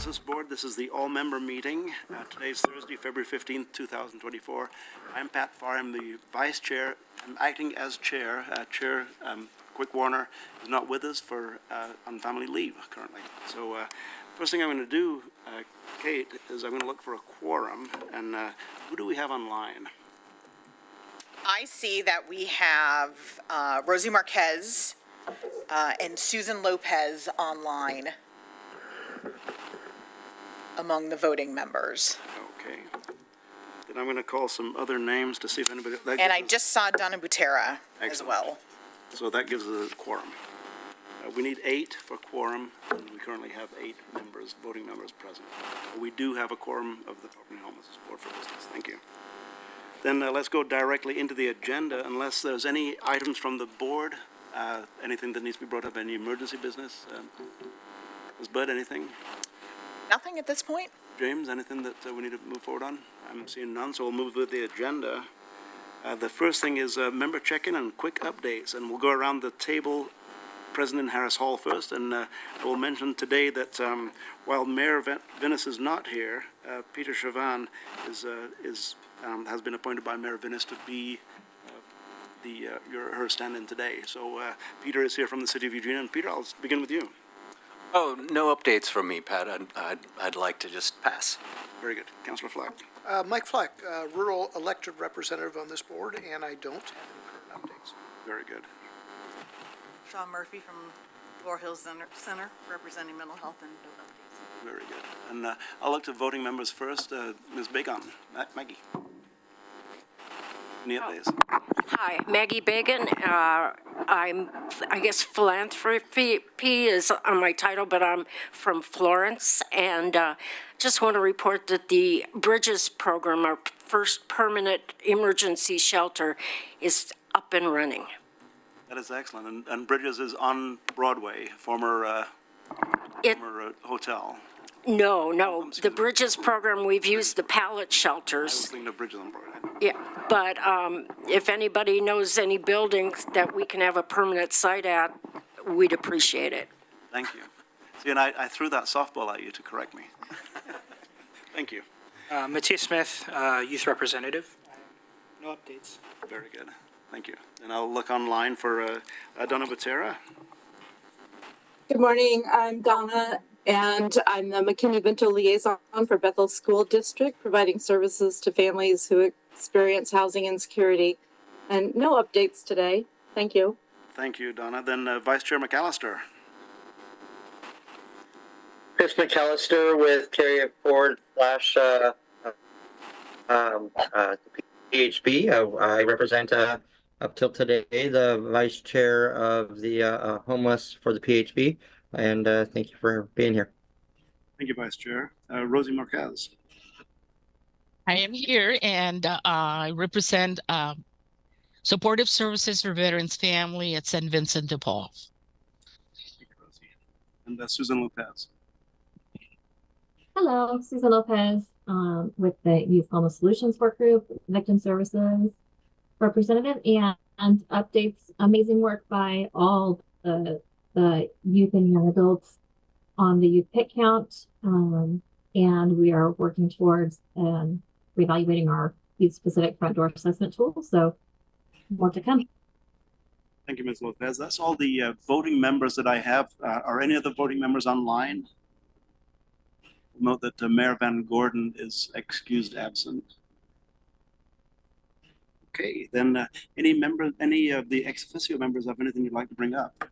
Homelessness Board. This is the all-member meeting. Today's Thursday, February 15th, 2024. I'm Pat Farr. I'm the Vice Chair. I'm acting as Chair. Quick Warner is not with us on family leave currently. So first thing I'm going to do, Kate, is I'm going to look for a quorum. And who do we have online? I see that we have Rosie Marquez and Susan Lopez online among the voting members. Okay. Then I'm going to call some other names to see if anybody... And I just saw Donna Butera as well. So that gives us a quorum. We need 8 for quorum, and we currently have 8 members, voting members present. We do have a quorum of the Property and Homelessness Board for business. Thank you. Then let's go directly into the agenda, unless there's any items from the board, anything that needs to be brought up, any emergency business. Ms. Budd, anything? Nothing at this point. James, anything that we need to move forward on? I'm seeing none, so we'll move with the agenda. The first thing is member check-in and quick updates, and we'll go around the table. President Harris Hall first, and I will mention today that while Mayor Vinnis is not here, Peter Chauvin has been appointed by Mayor Vinnis to be her stand-in today. So Peter is here from the City of Eugene, and Peter, I'll begin with you. Oh, no updates from me, Pat. I'd like to just pass. Very good. Councillor Fleck. Mike Fleck, rural elected representative on this board, and I don't have any current updates. Very good. Sean Murphy from Floor Hills Center, representing mental health and updates. Very good. And I'll look to voting members first. Ms. Bagon, Maggie. Any updates? Hi, Maggie Bagan. I guess philanthropy is on my title, but I'm from Florence, and just want to report that the Bridges program, our first permanent emergency shelter, is up and running. That is excellent. And Bridges is on Broadway, former hotel. No. The Bridges program, we've used the pallet shelters. I was thinking of Bridges on Broadway. Yeah, but if anybody knows any buildings that we can have a permanent site at, we'd appreciate it. Thank you. See, and I threw that softball at you to correct me. Thank you. Matthias Smith, Youth Representative. No updates. Very good. Thank you. And I'll look online for Donna Butera. Good morning. I'm Donna, and I'm the McKinney-Vento liaison for Bethel School District, providing services to families who experience housing insecurity. And no updates today. Thank you. Thank you, Donna. Then Vice Chair McAllister. Chris McAllister with Carrier Ford PHB. I represent up till today the vice chair of the homeless for the PHB, and thank you for being here. Thank you, Vice Chair. Rosie Marquez. I am here, and I represent Supportive Services for Veterans Family at St. Vincent de Paul. Thank you, Rosie. And Susan Lopez. Hello, Susan Lopez with the Youth Homeless Solutions Work Group, Victim Services Representative, and updates. Amazing work by all the youth and young adults on the youth pit count, and we are working towards reevaluating our youth-specific front door assessment tool. So more to come. Thank you, Ms. Lopez. That's all the voting members that I have. Are any of the voting members online? Note that Mayor Van Gordon is excused absent. Okay, then any of the ex officio members have anything you'd like to bring up?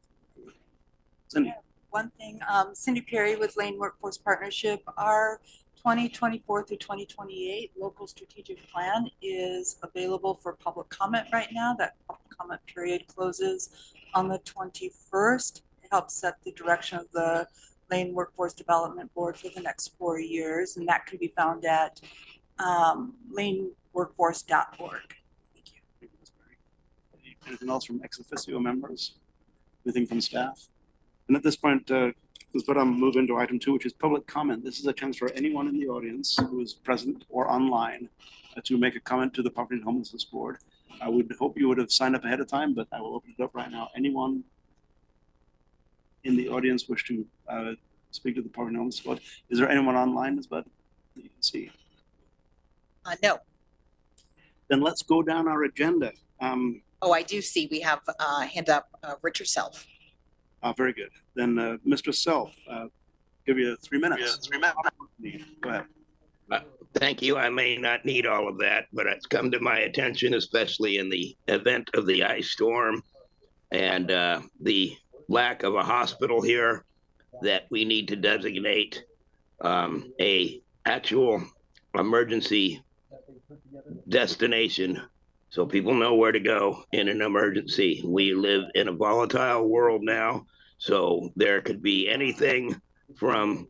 Cindy. Yeah, one thing, Cindy Perry with Lane Workforce Partnership, our 2024 through 2028 local strategic plan is available for public comment right now. That public comment period closes on the 21st. It helps set the direction of the Lane Workforce Development Board for the next 4 years, and that can be found at laneworkforce.org. Thank you. Thank you, Ms. Perry. Anything else from ex officio members? Anything from staff? And at this point, let's move into item 2, which is public comment. This is a chance for anyone in the audience who is present or online to make a comment to the Property and Homelessness Board. I would hope you would have signed up ahead of time, but I will open it up right now. Anyone in the audience wish to speak to the Poverty and Homeless Board? Is there anyone online, Ms. Budd, that you can see? No. Then let's go down our agenda. Oh, I do see we have hand up, Richard Self. Very good. Then Mr. Self, give you 3 minutes. Go ahead. Thank you. I may not need all of that, but it's come to my attention, especially in the event of the ice storm and the lack of a hospital here, that we need to designate a actual emergency destination so people know where to go in an emergency. We live in a volatile world now, so there could be anything from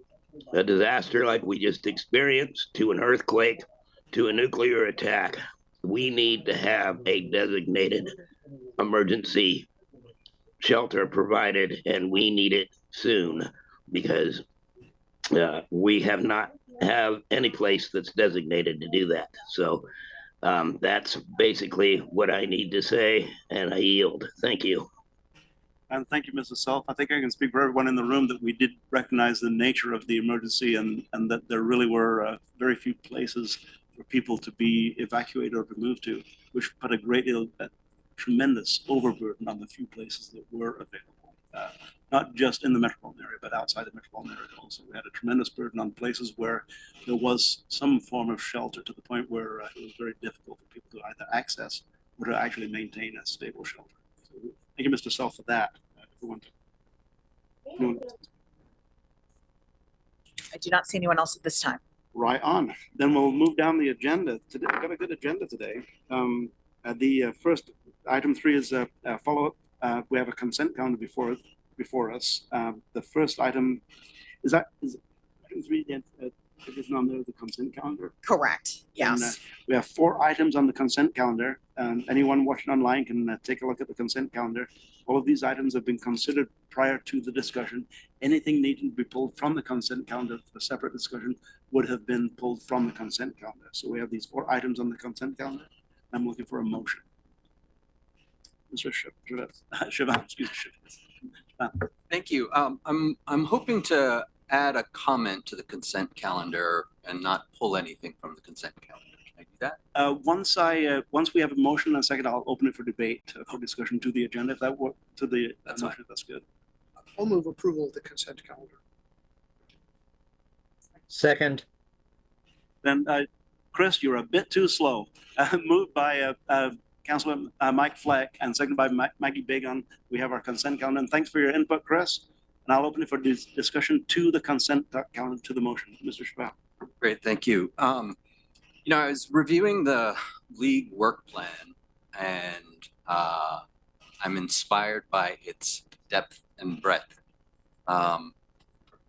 a disaster like we just experienced to an earthquake to a nuclear attack. We need to have a designated emergency shelter provided, and we need it soon, because we have not have any place that's designated to do that. So that's basically what I need to say, and I yield. Thank you. And thank you, Mrs. Self. I think I can speak for everyone in the room that we did recognize the nature of the emergency, and that there really were very few places for people to be evacuated or to move to, which put a great deal, tremendous overburden on the few places that were available, not just in the metropolitan area, but outside the metropolitan area also. We had a tremendous burden on places where there was some form of shelter, to the point where it was very difficult for people to either access or to actually maintain a stable shelter. So thank you, Mr. Self, for that. I do not see anyone else at this time. Right on. Then we'll move down the agenda. Today, we've got a good agenda today. The first item 3 is a follow-up. We have a consent calendar before us. The first item is item 3. Is on there the consent calendar? Correct. Yes. And, we have 4 items on the consent calendar. Anyone watching online can take a look at the consent calendar. All of these items have been considered prior to the discussion. Anything needing to be pulled from the consent calendar for separate discussion would have been pulled from the consent calendar. So we have these 4 items on the consent calendar. I'm looking for a motion. Mr. Shivan, excuse me. Thank you. I'm hoping to add a comment to the consent calendar and not pull anything from the consent calendar. Can I do that? Once we have a motion and a second, I'll open it for debate, for discussion to the agenda. If that works, to the motion, that's good. I'll move approval of the consent calendar. Second. Then, Chris, you're a bit too slow. Moved by Councilman Mike Fleck and seconded by Maggie Bagon. We have our consent calendar. And thanks for your input, Chris. And I'll open it for discussion to the consent calendar, to the motion. Mr. Schwab. Great, thank you. You know, I was reviewing the league work plan, and I'm inspired by its depth and breadth. In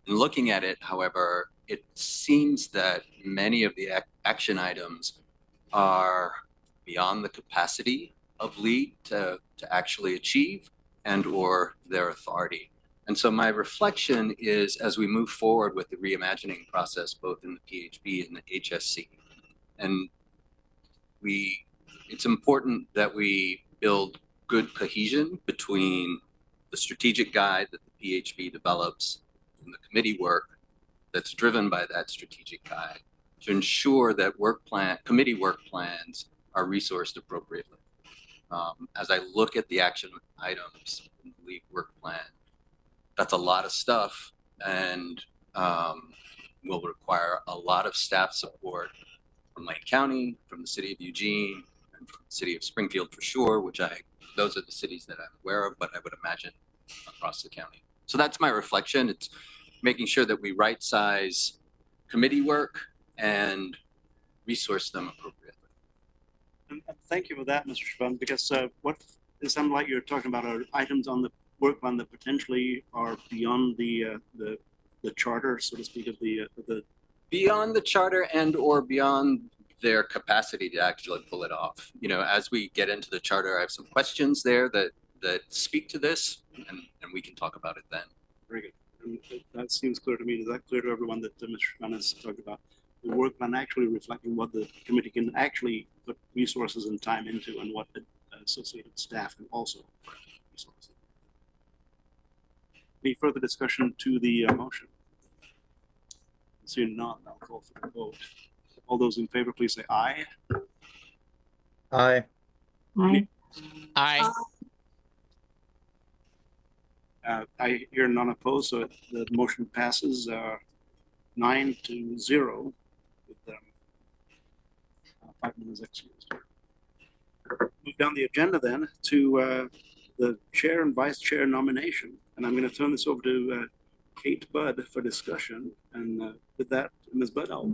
looking at it, however, it seems that many of the action items are beyond the capacity of league to actually achieve and or their authority. And so my reflection is, as we move forward with the reimagining process, both in the PHB and the HSC, and it's important that we build good cohesion between the strategic guide that the PHB develops and the committee work that's driven by that strategic guide, to ensure that committee work plans are resourced appropriately. As I look at the action items in the league work plan, that's a lot of stuff, and will require a lot of staff support from Lane County, from the city of Eugene, and from the city of Springfield for sure, those are the cities that I'm aware of, but I would imagine across the county. So that's my reflection. It's making sure that we right size committee work and resource them appropriately. And thank you for that, Mr. Schwab, because what it sounds like you're talking about are items on the work plan that potentially are beyond the charter, so to speak, of the beyond the charter and or beyond their capacity to actually pull it off. You know, as we get into the charter, I have some questions there that speak to this, and we can talk about it then. Very good. And that seems clear to me. Is that clear to everyone that Mr. Schwab has talked about? The work plan actually reflecting what the committee can actually put resources and time into, and what the associated staff can also put resources. Any further discussion to the motion? Seeing none, I'll call for the vote. All those in favor, please say aye. Aye. Aye. Aye. I hear none opposed, so the motion passes 9-0 with 5 minutes excused. Move down the agenda then to the chair and vice chair nomination, and I'm going to turn this over to Kate Budd for discussion. And with that, Ms. Budd, I'll.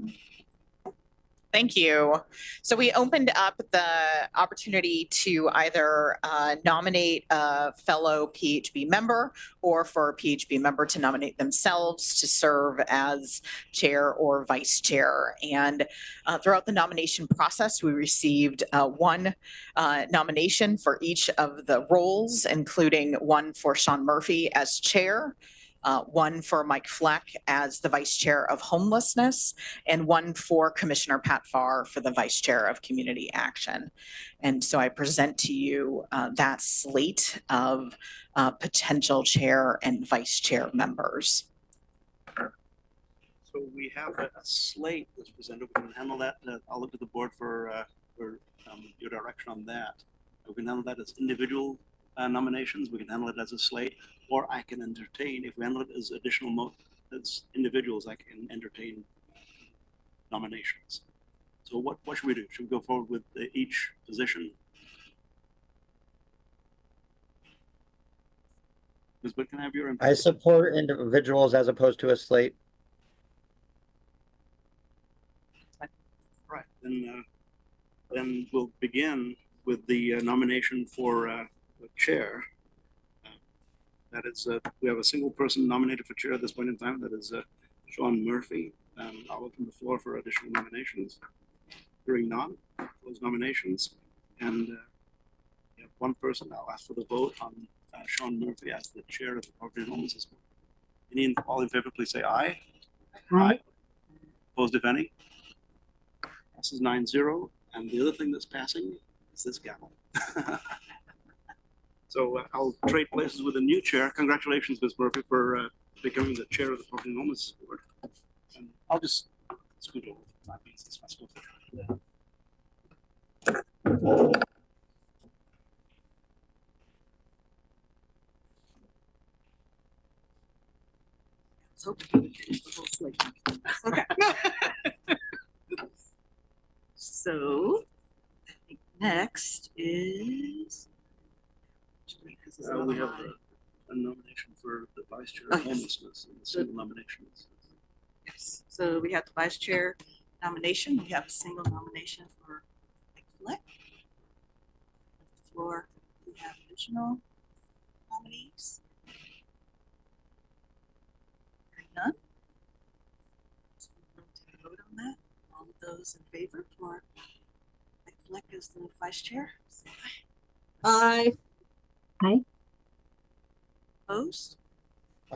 Thank you. So we opened up the opportunity to either nominate a fellow PHB member or for a PHB member to nominate themselves to serve as chair or vice chair. And throughout the nomination process, we received one nomination for each of the roles, including one for Sean Murphy as chair, one for Mike Fleck as the vice chair of homelessness, and one for Commissioner Pat Farr for the vice chair of community action. And so I present to you that slate of potential chair and vice chair members. So we have a slate that's presented. We can handle that. I'll look to the board for your direction on that. We can handle that as individual nominations. We can handle it as a slate, or I can entertain, if we handle it as additional as individuals, I can entertain nominations. So what should we do? Should we go forward with each position? Ms. Wood, can I have your input? I support individuals as opposed to a slate. Right, then we'll begin with the nomination for the chair. That is, we have a single person nominated for chair at this point in time. That is Sean Murphy. I'll open the floor for additional nominations. Hearing none, close nominations. And we have one person. I'll ask for the vote on Sean Murphy as the chair of the Poverty and Homelessness Board. All in favor, please say aye. Aye. Opposed, if any? Passes 9-0. And the other thing that's passing is this gavel. So I'll trade places with a new chair. Congratulations, Ms. Murphy, for becoming the chair of the Poverty and Homelessness Board. And I'll just scoot over 5 minutes. That's my school. Okay. So, I think next is. We have a nomination for the vice chair of homelessness and the single nominations. Yes, so we have the vice chair nomination. We have a single nomination for Mike Fleck. On the floor, we have additional nominees. Hearing none. So we're going to vote on that. All of those in favor for Mike Fleck as the vice chair, say aye. Aye. Aye. Opposed?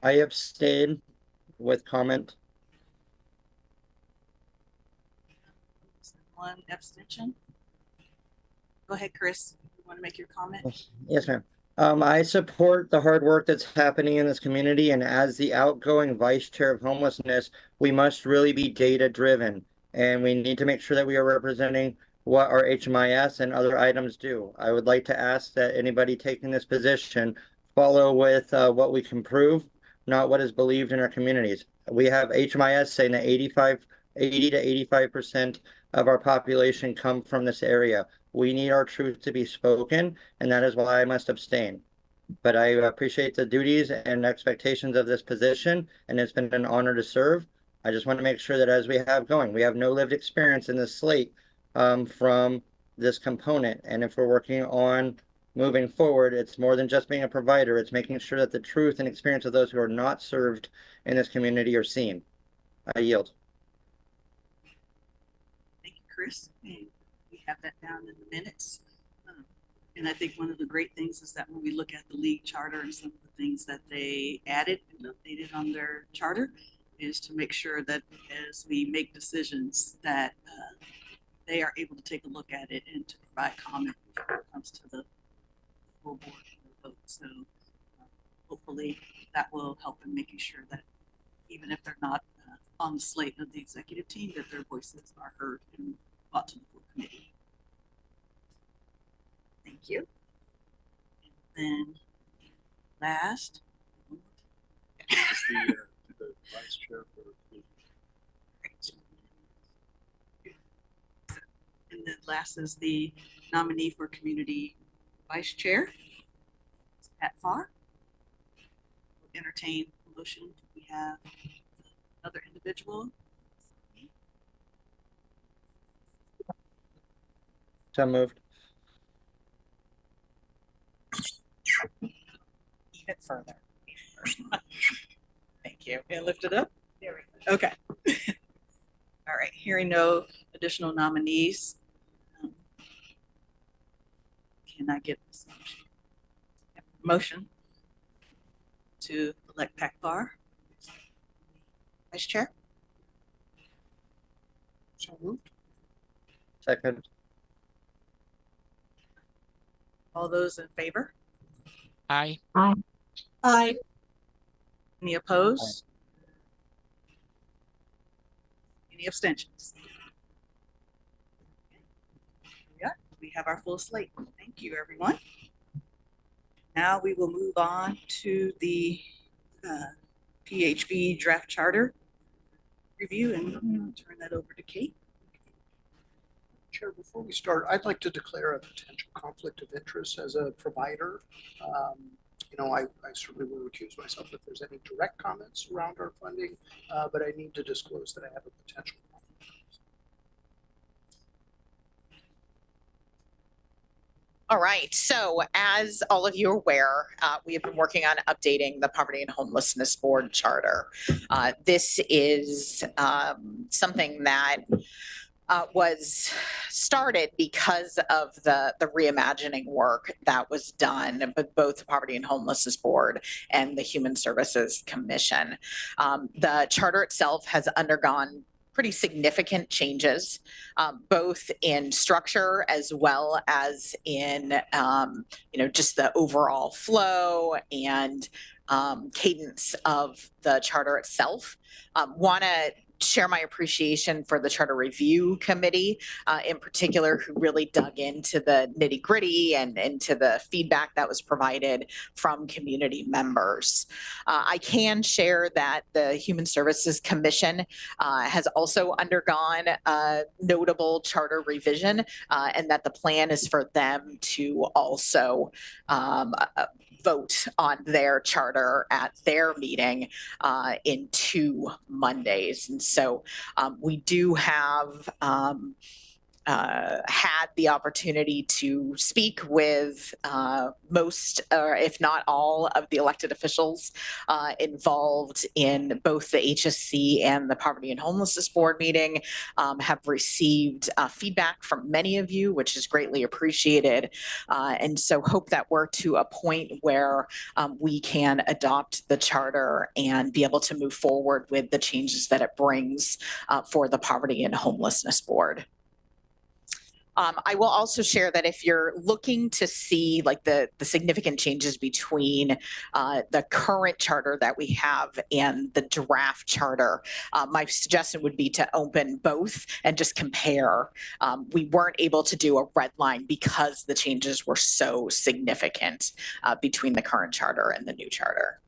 I abstain with comment. One abstention. Go ahead, Chris. You want to make your comment? Yes, ma'am. I support the hard work that's happening in this community, and as the outgoing vice chair of homelessness, we must really be data driven, and we need to make sure that we are representing what our HMIS and other items do. I would like to ask that anybody taking this position follow with what we can prove, not what is believed in our communities. We have HMIS saying that 80 to 85% of our population come from this area. We need our truth to be spoken, and that is why I must abstain. But I appreciate the duties and expectations of this position, and it's been an honor to serve. I just want to make sure that as we have going, we have no lived experience in this slate from this component. And if we're working on moving forward, it's more than just being a provider. It's making sure that the truth and experience of those who are not served in this community are seen. I yield. Thank you, Chris. And we have that down in the minutes. And I think one of the great things is that when we look at the league charter and some of the things that they added and updated on their charter is to make sure that as we make decisions that they are able to take a look at it and to provide comment before it comes to the full board vote. So hopefully that will help in making sure that even if they're not on the slate of the executive team, that their voices are heard and brought to the full committee. Thank you. And then last, The vice chair for. and then last is the nominee for community vice chair, Pat Farr. We'll entertain a motion. Do we have another individual? So moved. Even further. Thank you. And lift it up. There we go. Okay. All right. Hearing no additional nominees, can I get this motion to elect Pat Farr vice chair? So moved. Second. All those in favor? Aye. Aye. Any opposed? Any abstentions? Yeah, we have our full slate. Thank you, everyone. Now we will move on to the PHB draft charter review, and I'm turn that over to Kate. Chair, before we start, I'd like to declare a potential conflict of interest as a provider. I certainly will recuse myself if there's any direct comments around our funding, but I need to disclose that I have a potential conflict. All right, so as all of you are aware, we have been working on updating the Poverty and Homelessness Board Charter. This is something that was started because of the reimagining work that was done with both the Poverty and Homelessness Board and the Human Services Commission. The charter itself has undergone pretty significant changes, both in structure as well as in, just the overall flow and cadence of the charter itself. Want to share my appreciation for the Charter Review Committee in particular, who really dug into the nitty gritty and into the feedback that was provided from community members. I can share that the Human Services Commission has also undergone a notable charter revision, and that the plan is for them to also vote on their charter at their meeting in 2 Mondays. And so we do have had the opportunity to speak with most, or if not all, of the elected officials involved in both the HSC and the Poverty and Homelessness Board meeting, have received feedback from many of you, which is greatly appreciated. And so hope that we're to a point where we can adopt the charter and be able to move forward with the changes that it brings for the Poverty and Homelessness Board. I will also share that if you're looking to see like the significant changes between the current charter that we have and the draft charter, my suggestion would be to open both and just compare. We weren't able to do a red line because the changes were so significant between the current charter and the new charter.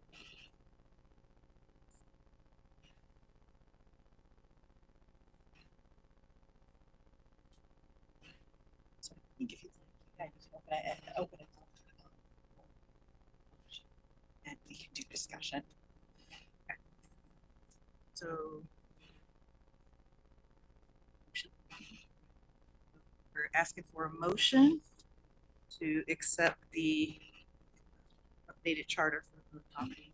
Open it and we can do discussion. Okay. So we're asking for a motion to accept the updated charter for the poverty.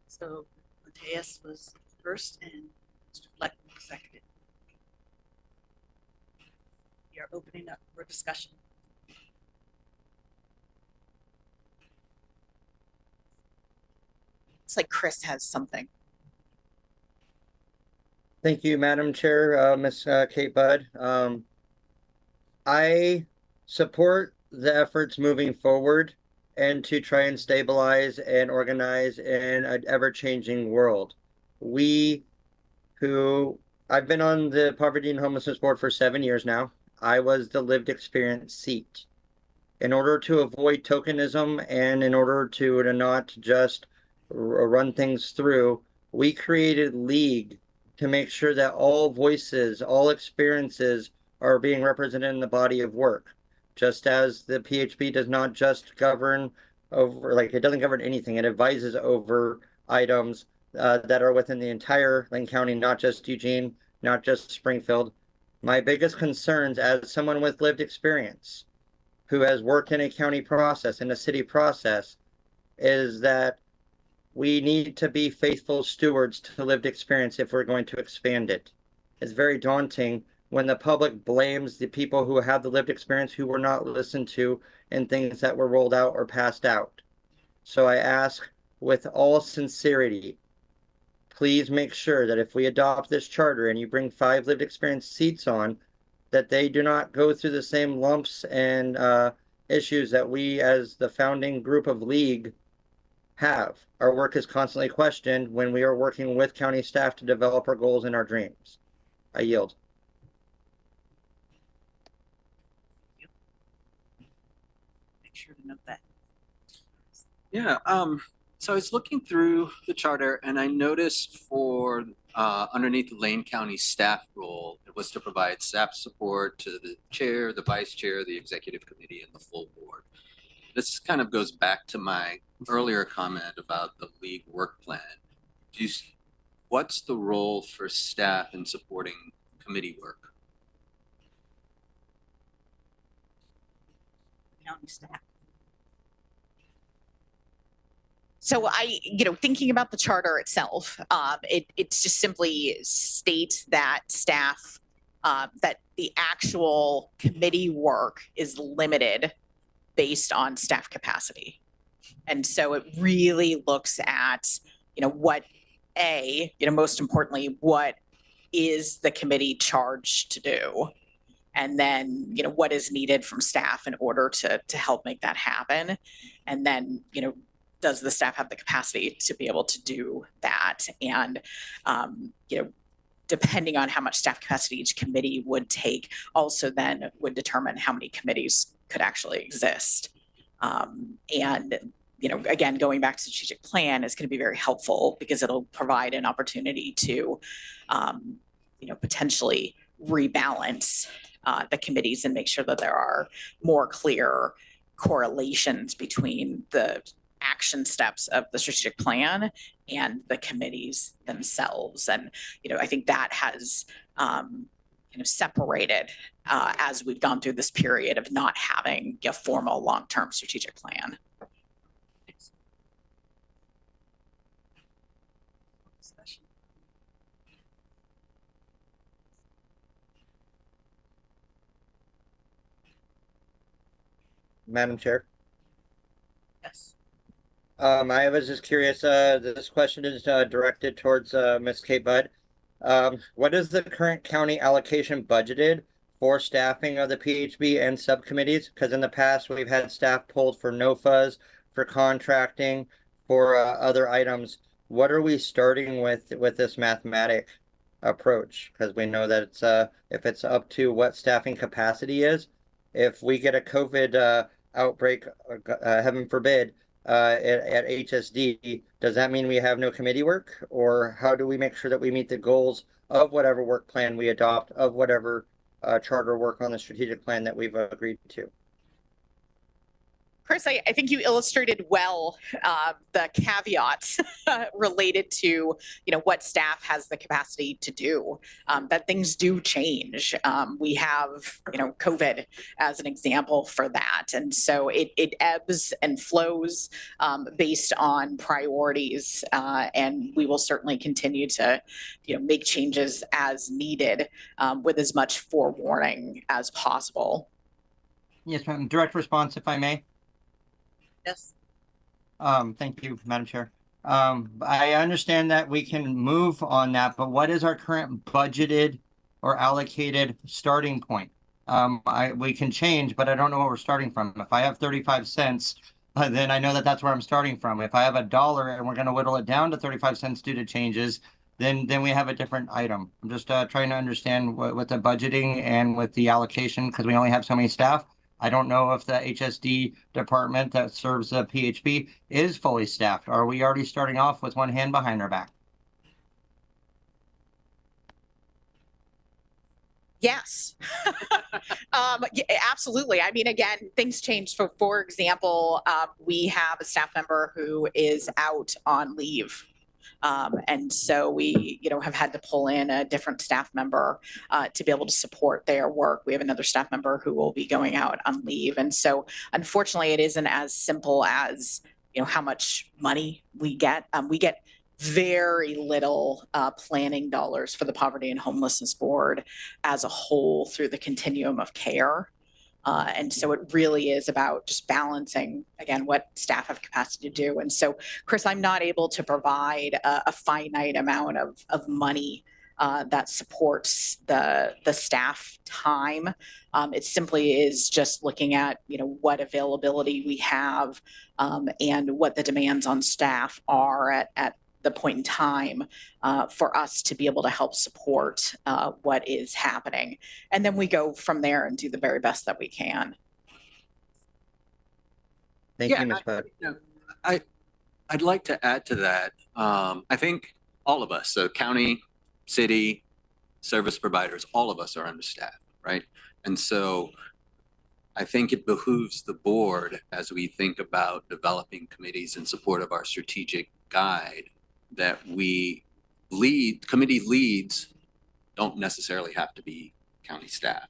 So Mateus was first and Mr. Fleck seconded. We are opening up for discussion. It's like Chris has something. Thank you, Madam Chair, Ms. Kate Budd. I support the efforts moving forward and to try and stabilize and organize in an ever-changing world. I've been on the Poverty and Homelessness Board for 7 years now. I was the lived experience seat. In order to avoid tokenism and in order to not just run things through, we created League to make sure that all voices, all experiences are being represented in the body of work. Just as the PHB does not just govern over, like it doesn't govern anything, it advises over items that are within the entire Lane County, not just Eugene, not just Springfield. My biggest concerns as someone with lived experience who has worked in a county process, in a city process, is that we need to be faithful stewards to lived experience if we're going to expand it. It's very daunting when the public blames the people who have the lived experience who were not listened to in things that were rolled out or passed out. So I ask with all sincerity, please make sure that if we adopt this charter and you bring 5 lived experience seats on, that they do not go through the same lumps and issues that we as the founding group of League have. Our work is constantly questioned when we are working with county staff to develop our goals and our dreams. I yield. Make sure to note that. Yeah, so I was looking through the charter and I noticed for underneath the Lane County staff role, it was to provide staff support to the chair, the vice chair, the executive committee, and the full board. This kind of goes back to my earlier comment about the League work plan. What's the role for staff in supporting committee work? County staff. So thinking about the charter itself, it just simply states that staff, that the actual committee work is limited based on staff capacity. And so it really looks at, most importantly, what is the committee charged to do? And then, what is needed from staff in order to help make that happen? And then, does the staff have the capacity to be able to do that? And, depending on how much staff capacity each committee would take, also then would determine how many committees could actually exist. And, again, going back to the strategic plan is going to be very helpful because it'll provide an opportunity to, potentially rebalance the committees and make sure that there are more clear correlations between the action steps of the strategic plan and the committees themselves. And, I think that has separated as we've gone through this period of not having a formal long-term strategic plan. Madam Chair. Yes. I was just curious, this question is directed towards Ms. Kate Budd. What is the current county allocation budgeted for staffing of the PHB and subcommittees? Because in the past, we've had staff pulled for NOFAs, for contracting, for other items. What are we starting with this mathematic approach? Because we know that it's if it's up to what staffing capacity is, if we get a COVID outbreak, heaven forbid, at HSD, does that mean we have no committee work? Or how do we make sure that we meet the goals of whatever work plan we adopt, of whatever charter work on the strategic plan that we've agreed to? Chris, I think you illustrated well the caveats related to, what staff has the capacity to do, that things do change. We have, COVID as an example for that. And so it ebbs and flows based on priorities. And we will certainly continue to, make changes as needed with as much forewarning as possible. Yes, ma'am. Direct response, if I may. Yes. Thank you, Madam Chair. I understand that we can move on that, but what is our current budgeted or allocated starting point? we can change, but I don't know where we're starting from. If I have 35 cents, then I know that that's where I'm starting from. If I have $1 and we're going to whittle it down to 35 cents due to changes, then we have a different item. I'm just trying to understand with the budgeting and with the allocation, because we only have so many staff. I don't know if the HSD department that serves the PHP is fully staffed. Are we already starting off with one hand behind our back? Yes. Yeah, absolutely. I mean, again, things change. For example, we have a staff member who is out on leave. And so we, have had to pull in a different staff member to be able to support their work. We have another staff member who will be going out on leave. And so unfortunately, it isn't as simple as, how much money we get. We get very little planning dollars for the Poverty and Homelessness Board as a whole through the continuum of care. And so it really is about just balancing, again, what staff have capacity to do. And so, Chris, I'm not able to provide a finite amount of money that supports the staff time. It simply is just looking at, what availability we have and what the demands on staff are at the point in time for us to be able to help support what is happening. And then we go from there and do the very best that we can. Thank you, Ms. Bud. I'd like to add to that. I think all of us, so county, city, service providers, all of us are understaffed, right? And so I think it behooves the board, as we think about developing committees in support of our strategic guide, that committee leads don't necessarily have to be county staff.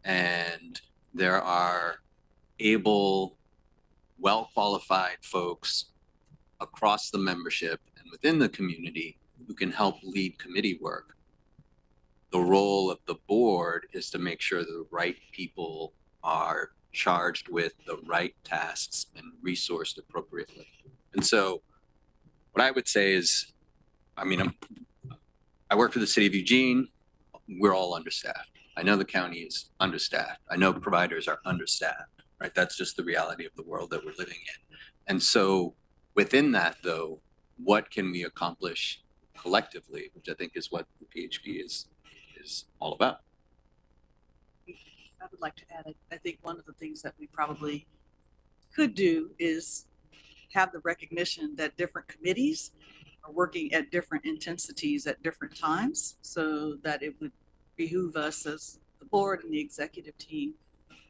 And there are able, well-qualified folks across the membership and within the community who can help lead committee work. The role of the board is to make sure the right people are charged with the right tasks and resourced appropriately. And so what I would say is, I work for the city of Eugene. We're all understaffed. I know the county is understaffed. I know providers are understaffed, right? That's just the reality of the world that we're living in. And so within that, though, what can we accomplish collectively, which I think is what the PHP is all about. I would like to add, I think one of the things that we probably could do is have the recognition that different committees are working at different intensities at different times, so that it would behoove us as the board and the executive team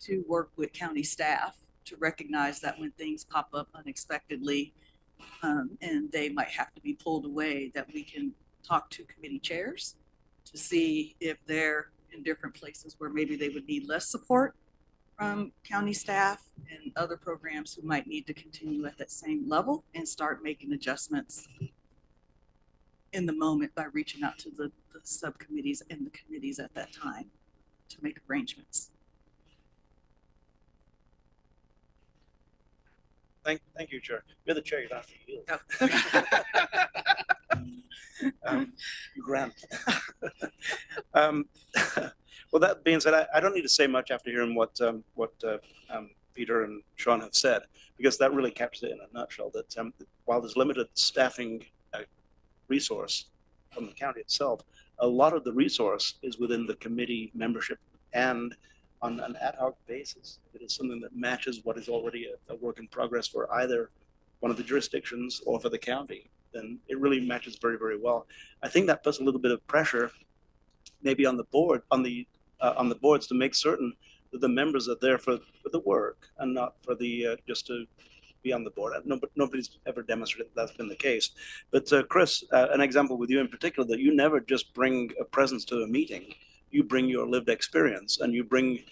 to work with county staff to recognize that when things pop up unexpectedly and they might have to be pulled away, that we can talk to committee chairs to see if they're in different places where maybe they would need less support from county staff and other programs who might need to continue at that same level, and start making adjustments in the moment by reaching out to the subcommittees and the committees at that time to make arrangements. Thank you, Chair. You're the chair, you don't have to yield. Grant. Well, that being said, I don't need to say much after hearing what Peter and Sean have said, because that really captures it in a nutshell. That while there's limited staffing resource from the county itself, a lot of the resource is within the committee membership, and on an ad hoc basis, it is something that matches what is already a work in progress for either one of the jurisdictions or for the county. Then it really matches very, very well. I think that puts a little bit of pressure, maybe on the board, on the boards, to make certain that the members are there for the work and not for the just to be on the board. Nobody's ever demonstrated that's been the case. But Chris, an example with you in particular, that you never just bring a presence to a meeting. You bring your lived experience, and you bring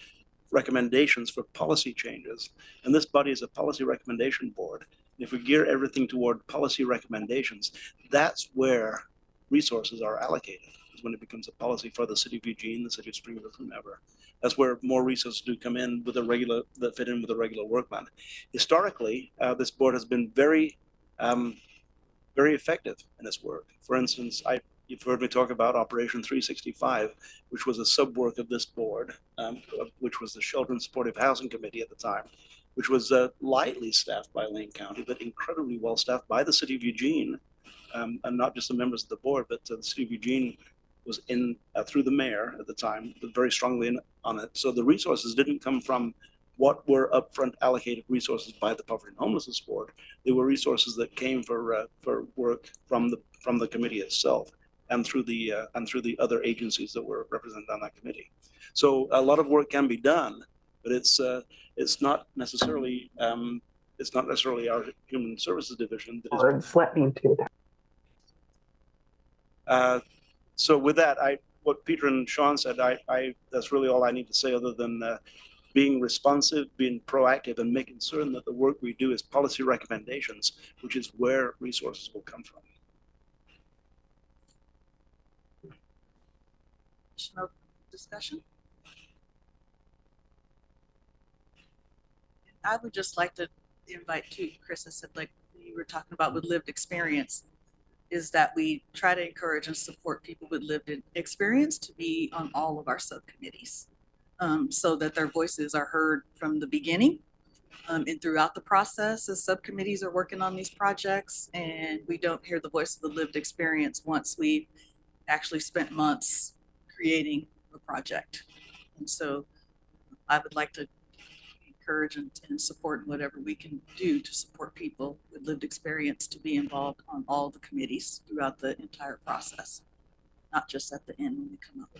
recommendations for policy changes. And this body is a policy recommendation board. And if we gear everything toward policy recommendations, that's where resources are allocated, is when it becomes a policy for the city of Eugene, the city of Springfield, whomever. That's where more resources do come in with that fit in with a regular work plan. Historically, this board has been very, very effective in its work. For instance, you've heard me talk about Operation 365, which was a sub-work of this board, which was the Shelter and Supportive Housing Committee at the time, which was lightly staffed by Lane County, but incredibly well staffed by the city of Eugene, and not just the members of the board, but the city of Eugene was in through the mayor at the time, but very strongly in on it. So the resources didn't come from what were upfront allocated resources by the Poverty and Homelessness Board. They were resources that came for work from the committee itself and through the other agencies that were represented on that committee. So a lot of work can be done, but it's not necessarily our Human Services Division that is. Let me do that. So with that, what Peter and Sean said, that's really all I need to say, other than being responsive, being proactive, and making certain that the work we do is policy recommendations, which is where resources will come from. Additional discussion? I would just like to invite too, Chris, I said, like you were talking about with lived experience, is that we try to encourage and support people with lived experience to be on all of our subcommittees, so that their voices are heard from the beginning and throughout the process as subcommittees are working on these projects, and we don't hear the voice of the lived experience once we've actually spent months creating the project. And so I would like to encourage and support whatever we can do to support people with lived experience to be involved on all the committees throughout the entire process, not just at the end when we come up.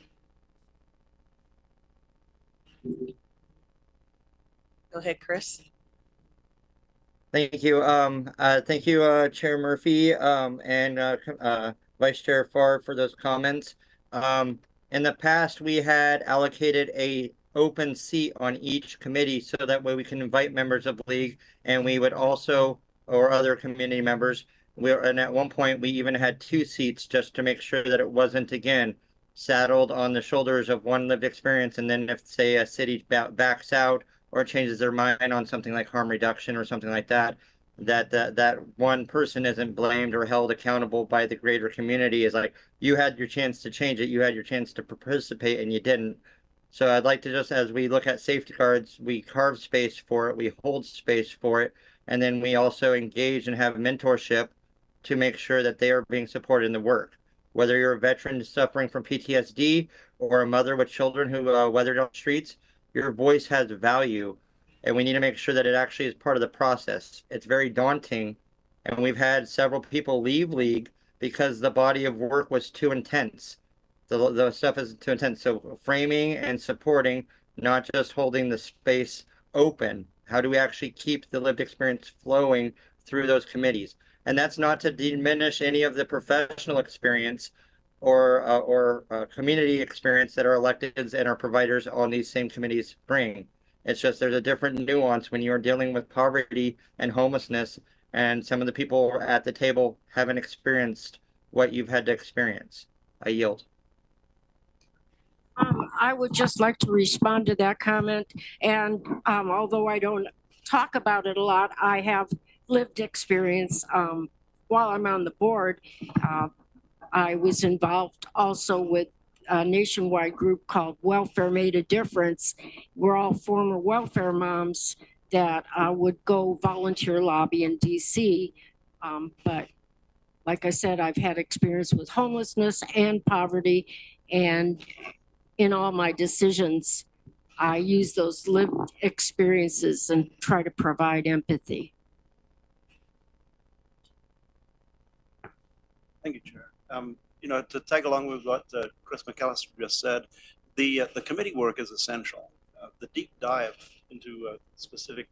Go ahead, Chris. Thank you. Thank you, Chair Murphy, and Vice Chair Farr for those comments. In the past, we had allocated a open seat on each committee so that way we can invite members of the league, and we would also, or other community members, and at one point we even had 2 seats just to make sure that it wasn't, again, saddled on the shoulders of one lived experience, and then if, say, a city backs out or changes their mind on something like harm reduction or something like that, that one person isn't blamed or held accountable by the greater community. Is like, you had your chance to change it, you had your chance to participate, and you didn't. So I'd like to just, as we look at safety guards, we carve space for it, we hold space for it, and then we also engage and have mentorship to make sure that they are being supported in the work. Whether you're a veteran suffering from PTSD or a mother with children who weathered on the streets, your voice has value, and we need to make sure that it actually is part of the process. It's very daunting, and we've had several people leave League because the body of work was too intense. The stuff is too intense. So framing and supporting, not just holding the space open. How do we actually keep the lived experience flowing through those committees? And that's not to diminish any of the professional experience or community experience that our electeds and our providers on these same committees bring. It's just there's a different nuance when you're dealing with poverty and homelessness, and some of the people at the table haven't experienced what you've had to experience. I yield. I would just like to respond to that comment. And although I don't talk about it a lot, I have lived experience. While I'm on the board, I was involved also with a nationwide group called Welfare Made a Difference. We're all former welfare moms that would go volunteer lobby in DC. But like I said, I've had experience with homelessness and poverty, and in all my decisions, I use those lived experiences and try to provide empathy. Thank you, Chair. To tag along with what Chris McAllister just said, the committee work is essential. The deep dive into specific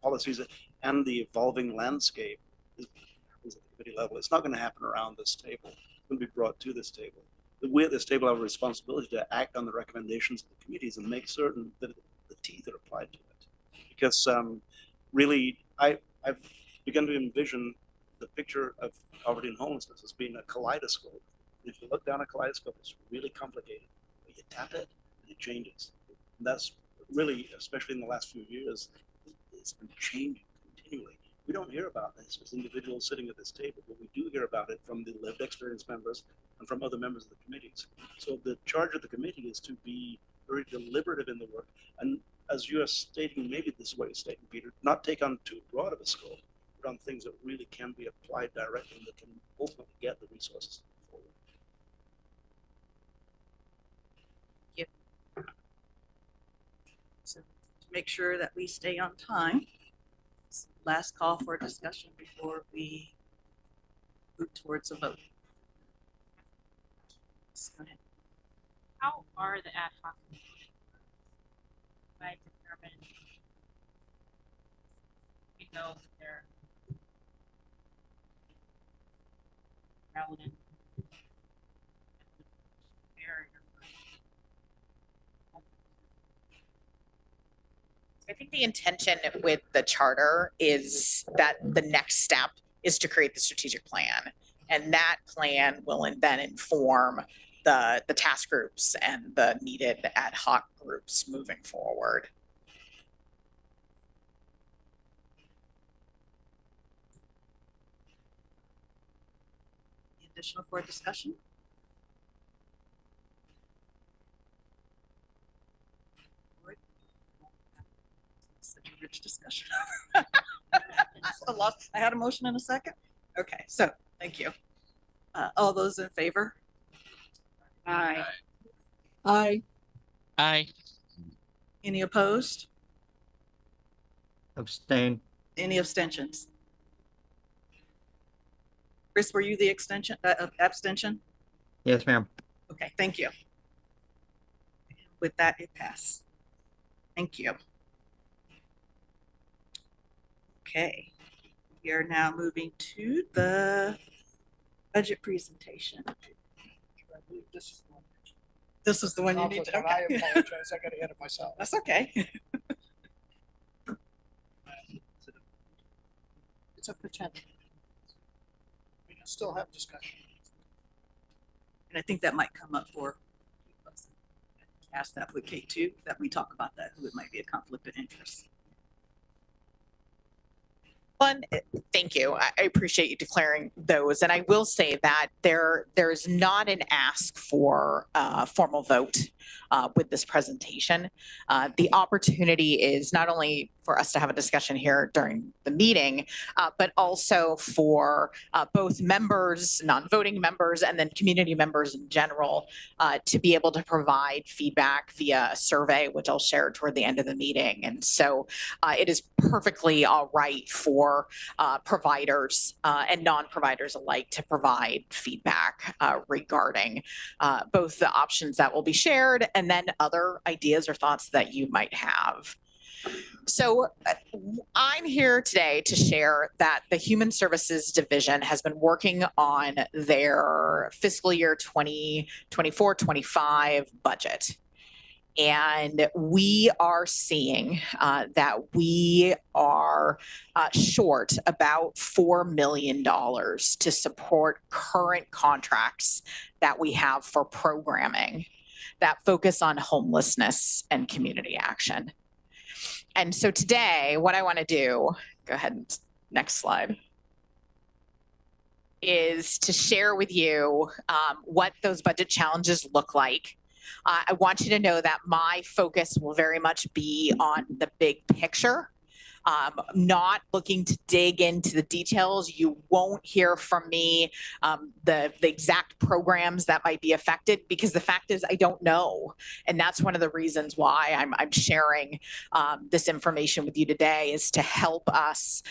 policies and the evolving landscape is at the committee level. It's not going to happen around this table. It's going to be brought to this table. We at this table have a responsibility to act on the recommendations of the committees and make certain that the teeth are applied to it. Because really, I've begun to envision the picture of poverty and homelessness as being a kaleidoscope. And if you look down a kaleidoscope, it's really complicated. But you tap it, and it changes. And that's really, especially in the last few years, it's been changing continually. We don't hear about this as individuals sitting at this table, but we do hear about it from the lived experience members and from other members of the committees. So the charge of the committee is to be very deliberative in the work. And as you are stating, maybe this is what you're stating, Peter, not take on too broad of a scope, but on things that really can be applied directly and that can ultimately get the resources forward. So to make sure that we stay on time, last call for discussion before we move towards a vote. Go ahead. How are the ad hoc I determine we know they're relevant barrier? I think the intention with the charter is that the next step is to create the strategic plan. And that plan will then inform the task groups and the needed ad hoc groups moving forward. Any additional for discussion? Such a rich discussion. I had a motion in a second. Okay, so thank you. All those in favor? Aye. Aye. Aye. Any opposed? Abstain. Any abstentions? Chris, were you the abstention? Yes, ma'am. Okay, thank you. With that, it passed. Thank you. Okay, we are now moving to the budget presentation. I believe this is the one. This is the one you need to. I apologize. I got ahead of myself. That's okay. It's a potential. We can still have discussion. And I think that might come up for ask that with Kate too, that we talk about that, who it might be a conflict of interest. One, thank you. I appreciate you declaring those. And I will say that there's not an ask for a formal vote with this presentation. The opportunity is not only for us to have a discussion here during the meeting, but also for both members, non-voting members, and then community members in general to be able to provide feedback via a survey, which I'll share toward the end of the meeting. And so it is perfectly all right for providers and non-providers alike to provide feedback regarding both the options that will be shared and then other ideas or thoughts that you might have. So I'm here today to share that the Human Services Division has been working on their fiscal year 2024-25 budget. And we are seeing that we are short about $4 million to support current contracts that we have for programming that focus on homelessness and community action. And so today, what I want to do, go ahead, next slide, is to share with you what those budget challenges look like. I want you to know that my focus will very much be on the big picture, not looking to dig into the details. You won't hear from me the exact programs that might be affected, because the fact is I don't know. And that's one of the reasons why I'm sharing this information with you today, is to help us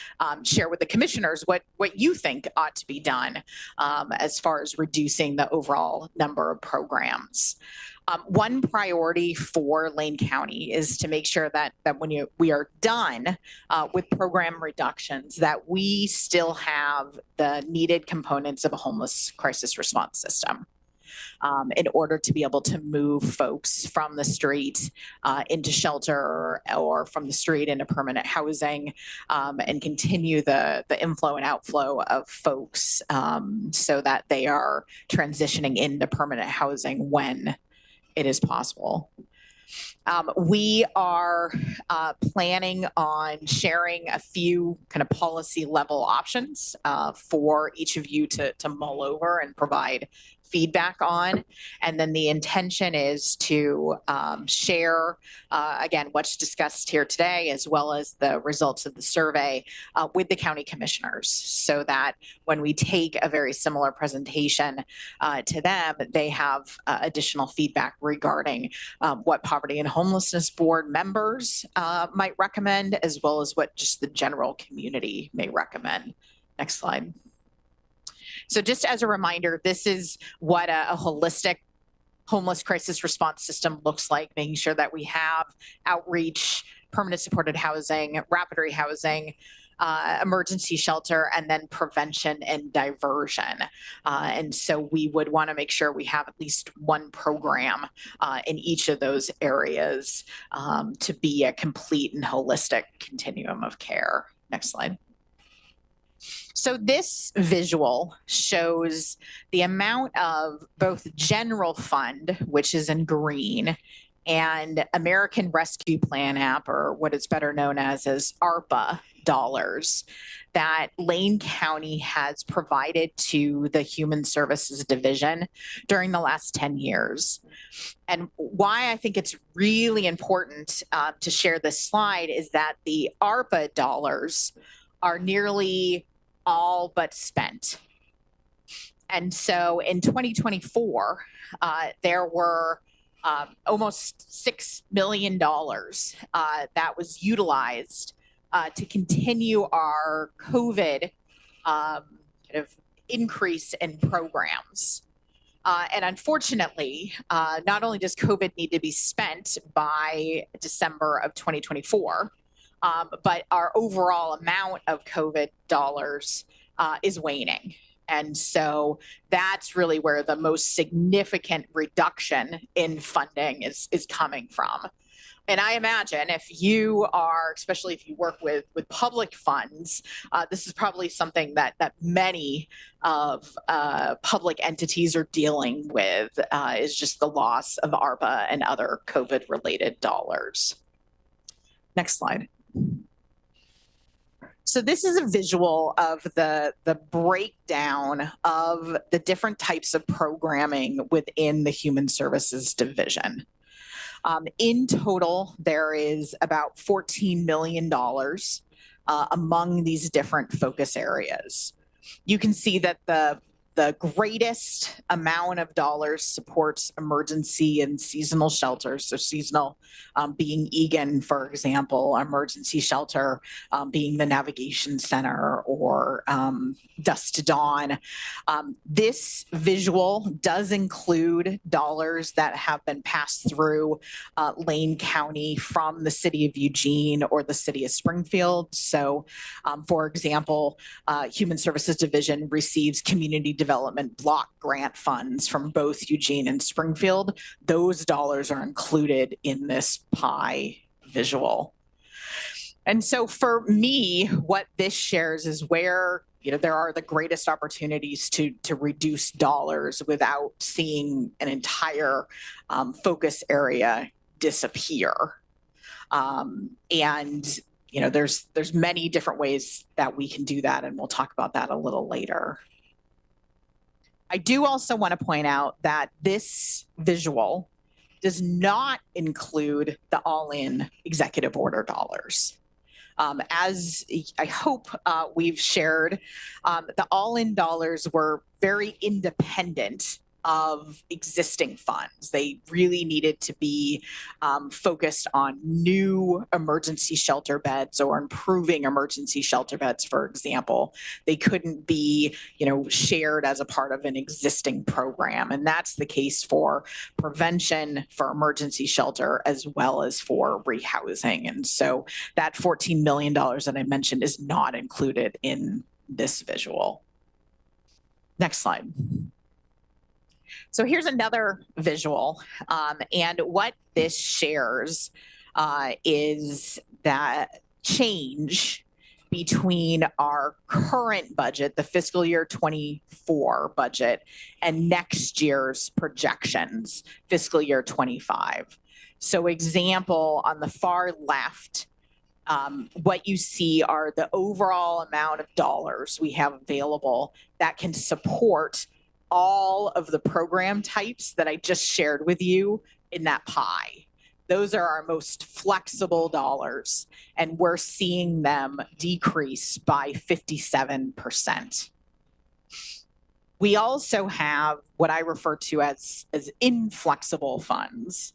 share with the commissioners what you think ought to be done as far as reducing the overall number of programs. One priority for Lane County is to make sure that when we are done with program reductions, that we still have the needed components of a homeless crisis response system in order to be able to move folks from the street into shelter, or from the street into permanent housing, and continue the inflow and outflow of folks so that they are transitioning into permanent housing when it is possible. We are planning on sharing a few kind of policy level options for each of you to mull over and provide feedback on. And then the intention is to share, again, what's discussed here today, as well as the results of the survey with the county commissioners, so that when we take a very similar presentation to them, they have additional feedback regarding what Poverty and Homelessness Board members might recommend, as well as what just the general community may recommend. Next slide. So just as a reminder, this is what a holistic homeless crisis response system looks like, making sure that we have outreach, permanent supported housing, rapid rehousing, emergency shelter, and then prevention and diversion. And so we would want to make sure we have at least one program in each of those areas to be a complete and holistic continuum of care. Next slide. So this visual shows the amount of both general fund, which is in green, and American Rescue Plan app, or what is better known as ARPA dollars, that Lane County has provided to the Human Services Division during the last 10 years. And why I think it's really important to share this slide is that the ARPA dollars are nearly all but spent. And so in 2024, there were almost $6 million that was utilized to continue our COVID kind of increase in programs. And unfortunately, not only does COVID need to be spent by December of 2024, but our overall amount of COVID dollars is waning. And so that's really where the most significant reduction in funding is coming from. And I imagine if you are, especially if you work with public funds, this is probably something that many of public entities are dealing with, is just the loss of ARPA and other COVID-related dollars. Next slide. So this is a visual of the breakdown of the different types of programming within the Human Services Division. In total, there is about $14 million among these different focus areas. You can see that the greatest amount of dollars supports emergency and seasonal shelters. So seasonal being Egan, for example, emergency shelter being the Navigation Center or Dusk to Dawn. This visual does include dollars that have been passed through Lane County from the city of Eugene or the city of Springfield. So for example, Human Services Division receives community development block grant funds from both Eugene and Springfield. Those dollars are included in this pie visual. And so for me, what this shares is where there are the greatest opportunities to reduce dollars without seeing an entire focus area disappear. And there's many different ways that we can do that, and we'll talk about that a little later. I do also want to point out that this visual does not include the all-in executive order dollars. As I hope we've shared, the all-in dollars were very independent of existing funds. They really needed to be focused on new emergency shelter beds or improving emergency shelter beds, for example. They couldn't be, shared as a part of an existing program. And that's the case for prevention, for emergency shelter, as well as for rehousing. And so that $14 million that I mentioned is not included in this visual. Next slide. So here's another visual, and what this shares is that change between our current budget, the fiscal year 24 budget, and next year's projections, fiscal year 25. So example, on the far left, what you see are the overall amount of dollars we have available that can support all of the program types that I just shared with you in that pie. Those are our most flexible dollars, and we're seeing them decrease by 57%. We also have what I refer to as inflexible funds.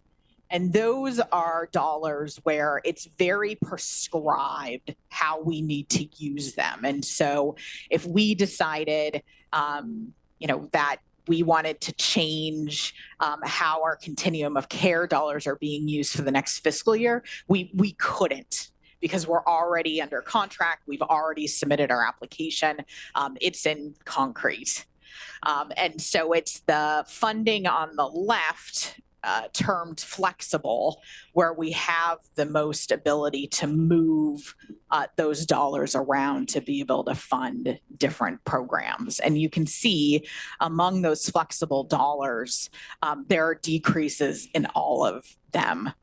And those are dollars where it's very prescribed how we need to use them. And so if we decided, that we wanted to change how our continuum of care dollars are being used for the next fiscal year, we couldn't, because we're already under contract. We've already submitted our application. It's in concrete. And so it's the funding on the left, termed flexible, where we have the most ability to move those dollars around to be able to fund different programs. And you can see among those flexible dollars, there are decreases in all of them,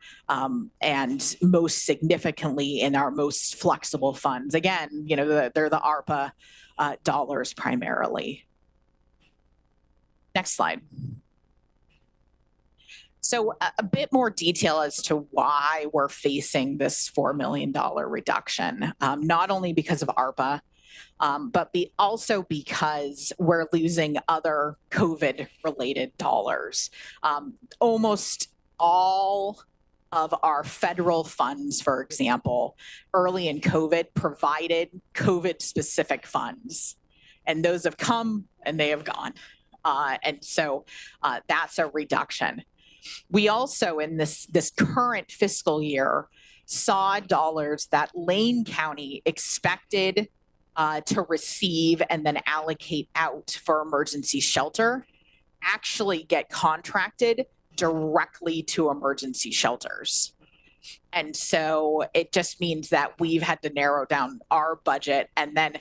and most significantly in our most flexible funds. Again, they're the ARPA dollars primarily. Next slide. So a bit more detail as to why we're facing this $4 million reduction, not only because of ARPA, but also because we're losing other COVID-related dollars. Almost all of our federal funds, for example, early in COVID provided COVID-specific funds, and those have come and they have gone. And so that's a reduction. We also, in this current fiscal year, saw dollars that Lane County expected to receive and then allocate out for emergency shelter actually get contracted directly to emergency shelters. And so it just means that we've had to narrow down our budget and then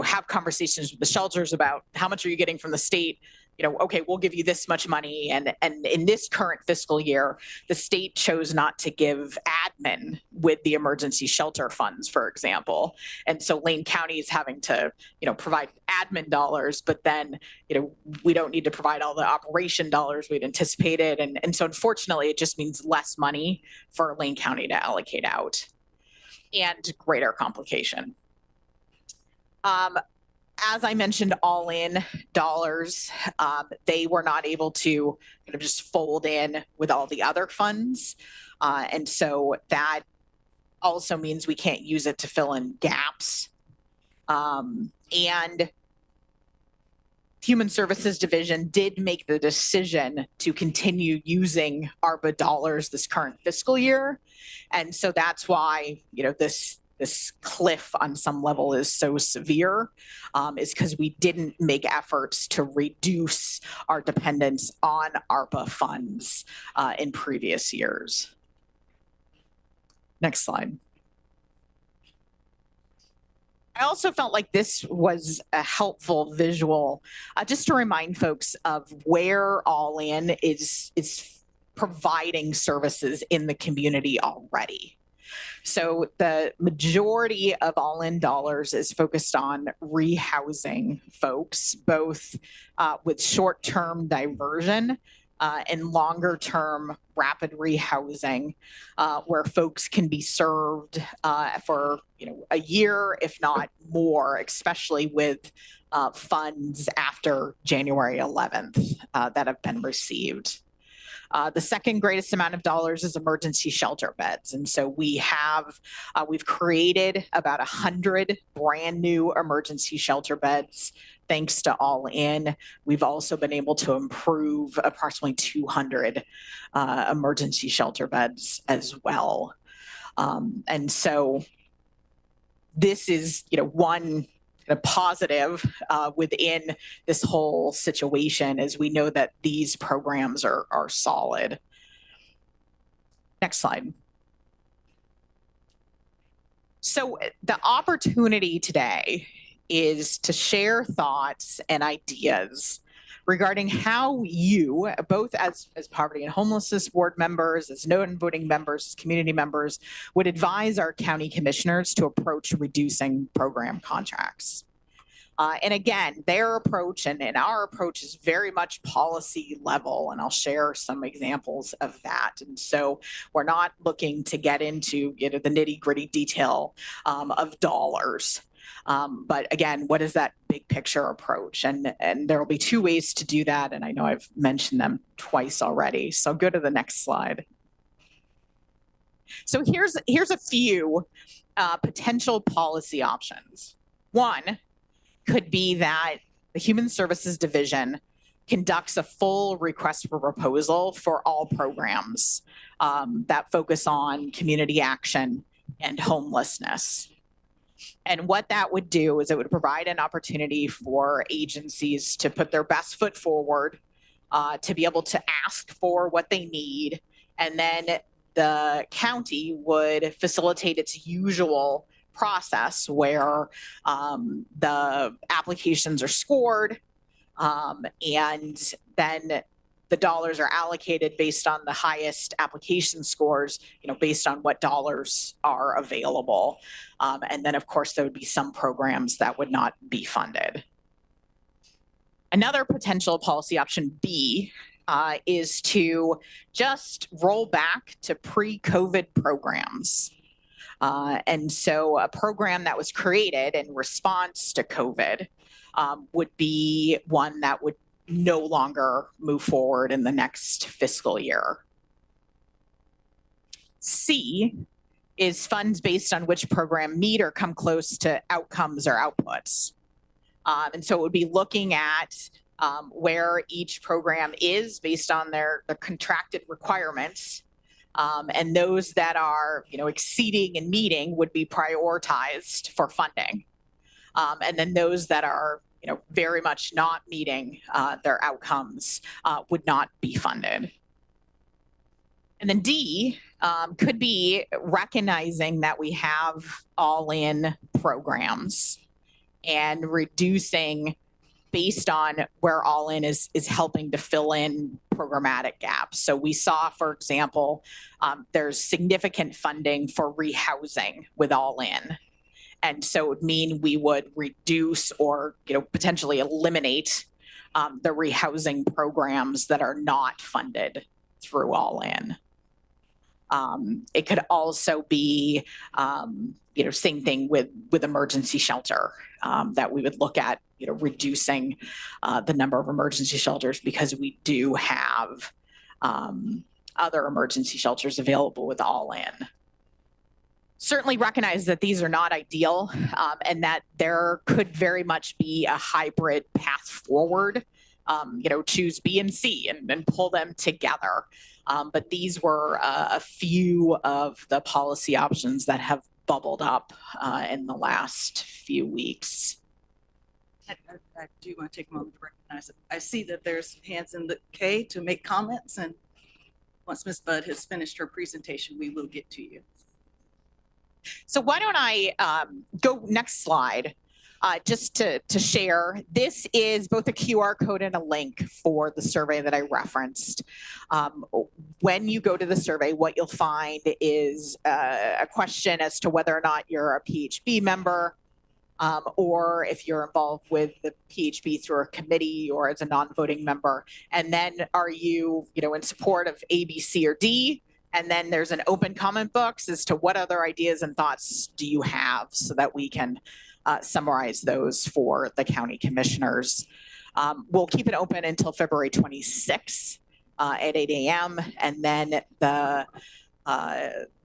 have conversations with the shelters about how much are you getting from the state. Okay, we'll give you this much money. And in this current fiscal year, the state chose not to give admin with the emergency shelter funds, for example. And so Lane County is having to, provide admin dollars, but then, we don't need to provide all the operation dollars we'd anticipated. And so unfortunately, it just means less money for Lane County to allocate out and greater complication. As I mentioned, all in dollars, they were not able to just fold in with all the other funds. And so that also means we can't use it to fill in gaps. And Human Services Division did make the decision to continue using ARPA dollars this current fiscal year. And so that's why, this cliff on some level is so severe, is because we didn't make efforts to reduce our dependence on ARPA funds in previous years. Next slide. I also felt like this was a helpful visual, just to remind folks of where All In is providing services in the community already. So the majority of All In dollars is focused on rehousing folks, both with short-term diversion and longer-term rapid rehousing, where folks can be served for a year, if not more, especially with funds after January 11th that have been received. The second greatest amount of dollars is emergency shelter beds. And so we've created about 100 brand new emergency shelter beds thanks to All In. We've also been able to improve approximately 200 emergency shelter beds as well. And so this is, one positive within this whole situation, as we know that these programs are solid. Next slide. So the opportunity today is to share thoughts and ideas regarding how you, both as poverty and homelessness board members, as non-voting members, as community members, would advise our county commissioners to approach reducing program contracts. And again, their approach and our approach is very much policy level, and I'll share some examples of that. And so we're not looking to get into the nitty gritty detail of dollars. But again, what is that big picture approach? And there will be two ways to do that. And I know I've mentioned them twice already. So go to the next slide. So here's a few potential policy options. One could be that the Human Services Division conducts a full request for proposal for all programs that focus on community action and homelessness. And what that would do is it would provide an opportunity for agencies to put their best foot forward, to be able to ask for what they need. And then the county would facilitate its usual process where the applications are scored, and then the dollars are allocated based on the highest application scores, based on what dollars are available. And then, of course, there would be some programs that would not be funded. Another potential policy option B is to just roll back to pre-COVID programs. And so a program that was created in response to COVID would be one that would no longer move forward in the next fiscal year. C is funds based on which program meet or come close to outcomes or outputs. And so it would be looking at where each program is based on their contracted requirements. And those that are, exceeding and meeting would be prioritized for funding. And then those that are, very much not meeting their outcomes would not be funded. And then D could be recognizing that we have all-in programs and reducing based on where all-in is helping to fill in programmatic gaps. So we saw, for example, there's significant funding for rehousing with all-in. And so it would mean we would reduce or, potentially eliminate the rehousing programs that are not funded through all-in. It could also be, same thing with emergency shelter, that we would look at, reducing the number of emergency shelters because we do have other emergency shelters available with all-in. Certainly recognize that these are not ideal, and that there could very much be a hybrid path forward. Choose B and C and pull them together. But these were a few of the policy options that have bubbled up in the last few weeks. I do want to take a moment to recognize it. I see that there's hands in the K to make comments, and once Ms. Budd has finished her presentation, we will get to you. So why don't I go next slide, just to share. This is both a QR code and a link for the survey that I referenced. When you go to the survey, what you'll find is a question as to whether or not you're a PHB member, or if you're involved with the PHB through a committee or as a non-voting member. And then are you, in support of A, B, C, or D? And then there's an open comment box as to what other ideas and thoughts do you have so that we can summarize those for the county commissioners. We'll keep it open until February 26th at 8 a.m. And then the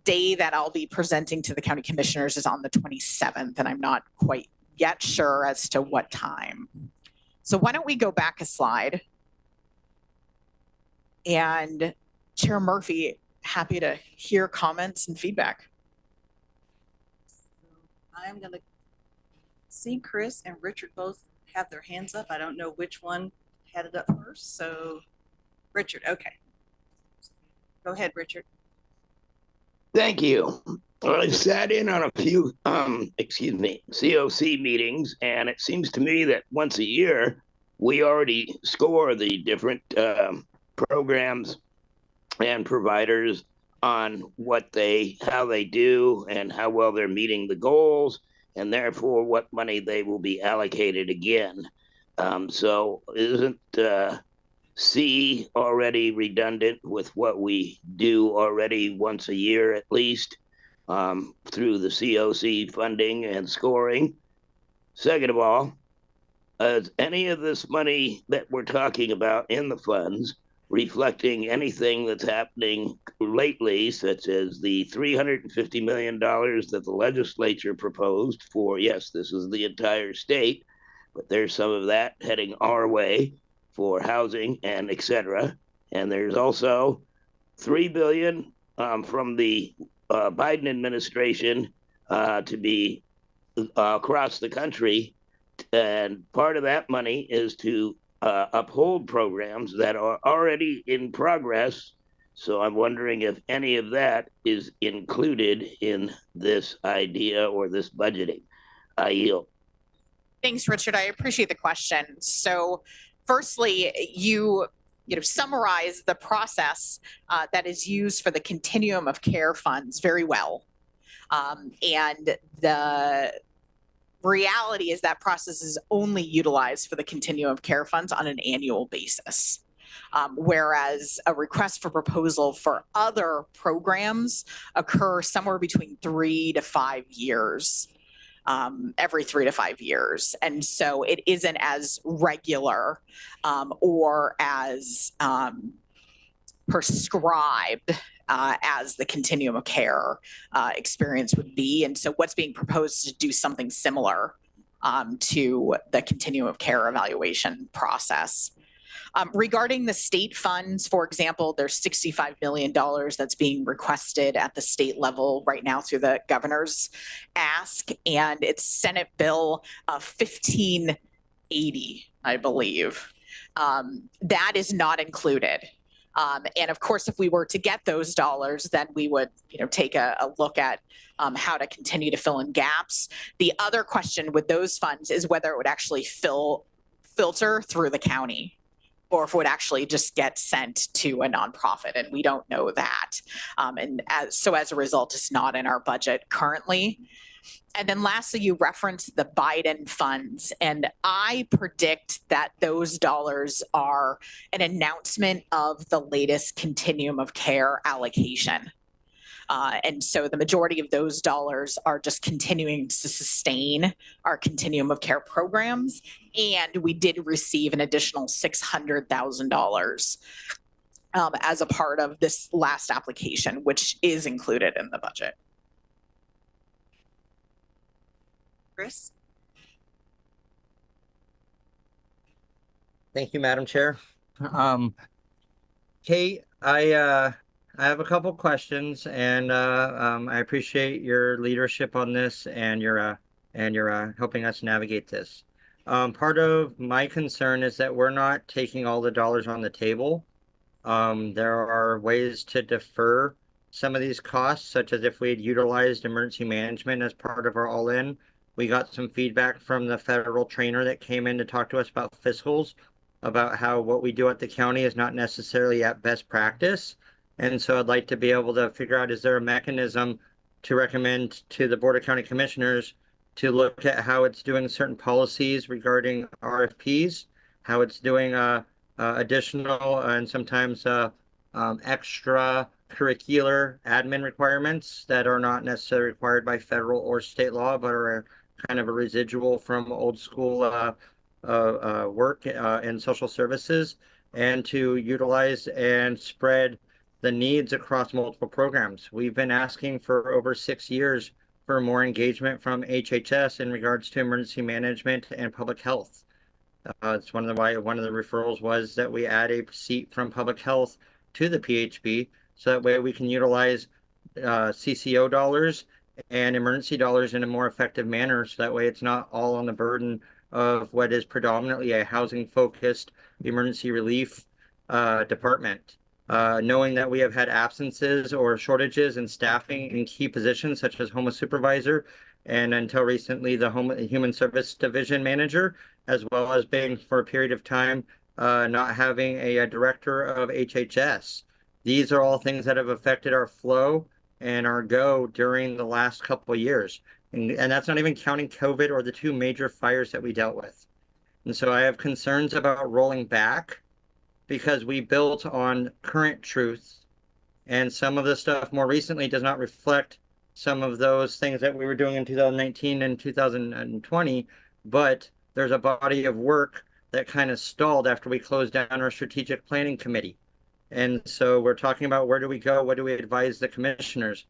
day that I'll be presenting to the county commissioners is on the 27th, and I'm not quite yet sure as to what time. So why don't we go back a slide? And Chair Murphy, happy to hear comments and feedback. I'm going to see Chris and Richard both have their hands up. I don't know which one had it up first. So Richard, okay. Go ahead, Richard. Thank you. Well, I sat in on a few, COC meetings, and it seems to me that once a year, we already score the different programs and providers on how they do and how well they're meeting the goals, and therefore what money they will be allocated again. So isn't C already redundant with what we do already once a year at least through the COC funding and scoring? Second of all, is any of this money that we're talking about in the funds reflecting anything that's happening lately, such as the $350 million that the legislature proposed for, yes, this is the entire state, but there's some of that heading our way for housing and et cetera. And there's also $3 billion from the Biden administration to be across the country. And part of that money is to uphold programs that are already in progress. So I'm wondering if any of that is included in this idea or this budgeting. I yield. Thanks, Richard. I appreciate the question. So firstly, you summarize the process that is used for the continuum of care funds very well. And the reality is that process is only utilized for the continuum of care funds on an annual basis. Whereas a request for proposal for other programs occur somewhere between 3 to 5 years, every 3 to 5 years. And so it isn't as regular or as prescribed as the continuum of care experience would be. And so what's being proposed is to do something similar to the continuum of care evaluation process. Regarding the state funds, for example, there's $65 million that's being requested at the state level right now through the governor's ask, and it's Senate Bill 1580, I believe. That is not included. And of course, if we were to get those dollars, then we would, take a look at how to continue to fill in gaps. The other question with those funds is whether it would actually filter through the county, or if it would actually just get sent to a nonprofit, and we don't know that. So as a result, it's not in our budget currently. And then lastly, you referenced the Biden funds, and I predict that those dollars are an announcement of the latest continuum of care allocation. And so the majority of those dollars are just continuing to sustain our continuum of care programs. And we did receive an additional $600,000 as a part of this last application, which is included in the budget. Chris? Thank you, Madam Chair. Kate, I have a couple questions, and I appreciate your leadership on this and your helping us navigate this. Part of my concern is that we're not taking all the dollars on the table. There are ways to defer some of these costs, such as if we had utilized emergency management as part of our all-in. We got some feedback from the federal trainer that came in to talk to us about fiscals, about how what we do at the county is not necessarily at best practice. And so I'd like to be able to figure out, is there a mechanism to recommend to the Board of County Commissioners to look at how it's doing certain policies regarding RFPs, how it's doing additional and sometimes extra curricular admin requirements that are not necessarily required by federal or state law, but are kind of a residual from old school work in social services, and to utilize and spread the needs across multiple programs. We've been asking for over 6 years for more engagement from HHS in regards to emergency management and public health. It's one of the referrals was that we add a seat from public health to the PHB, so that way we can utilize CCO dollars and emergency dollars in a more effective manner, so that way it's not all on the burden of what is predominantly a housing-focused emergency relief department. Knowing that we have had absences or shortages in staffing in key positions such as homeless supervisor, and until recently the Human Service Division manager, as well as being for a period of time not having a director of HHS. These are all things that have affected our flow and our go during the last couple of years. And that's not even counting COVID or the two major fires that we dealt with. And so I have concerns about rolling back because we built on current truths, and some of the stuff more recently does not reflect some of those things that we were doing in 2019 and 2020, but there's a body of work that kind of stalled after we closed down our strategic planning committee. And so we're talking about where do we go? What do we advise the commissioners?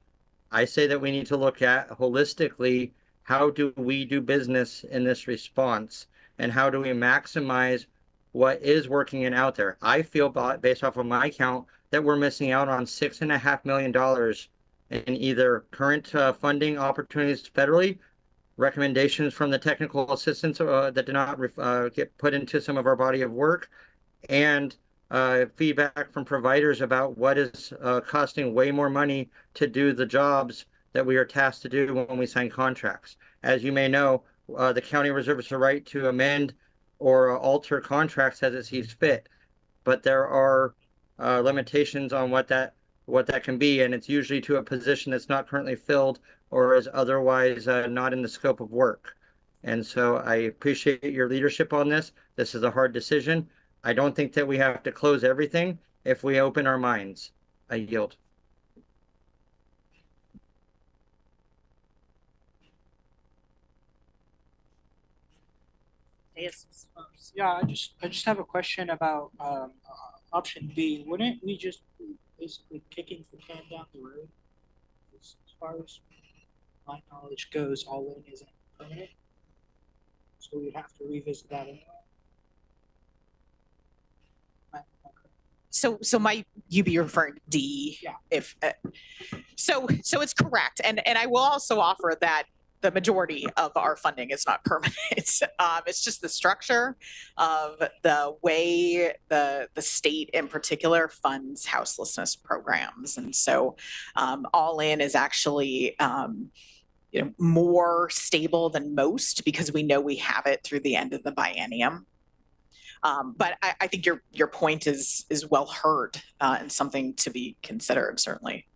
I say that we need to look at holistically, how do we do business in this response? And how do we maximize what is working and out there? I feel, based off of my count, that we're missing out on $6.5 million in either current funding opportunities federally, recommendations from the technical assistance that did not get put into some of our body of work, and feedback from providers about what is costing way more money to do the jobs that we are tasked to do when we sign contracts. As you may know, the county reserves the right to amend or alter contracts as it sees fit, but there are limitations on what that can be, and it's usually to a position that's not currently filled or is otherwise not in the scope of work. And so I appreciate your leadership on this. This is a hard decision. I don't think that we have to close everything if we open our minds. I yield. Yes. Yeah, I just have a question about option B. Wouldn't we just be basically kicking the can down the road? As far as my knowledge goes, all in isn't permanent, so we'd have to revisit that anyway. So might you be referring to D? Yeah. If so it's correct, and I will also offer that the majority of our funding is not permanent. It's just the structure of the way the state in particular funds houselessness programs, and so all in is actually more stable than most because we know we have it through the end of the biennium. But I think your point is well heard and something to be considered, certainly.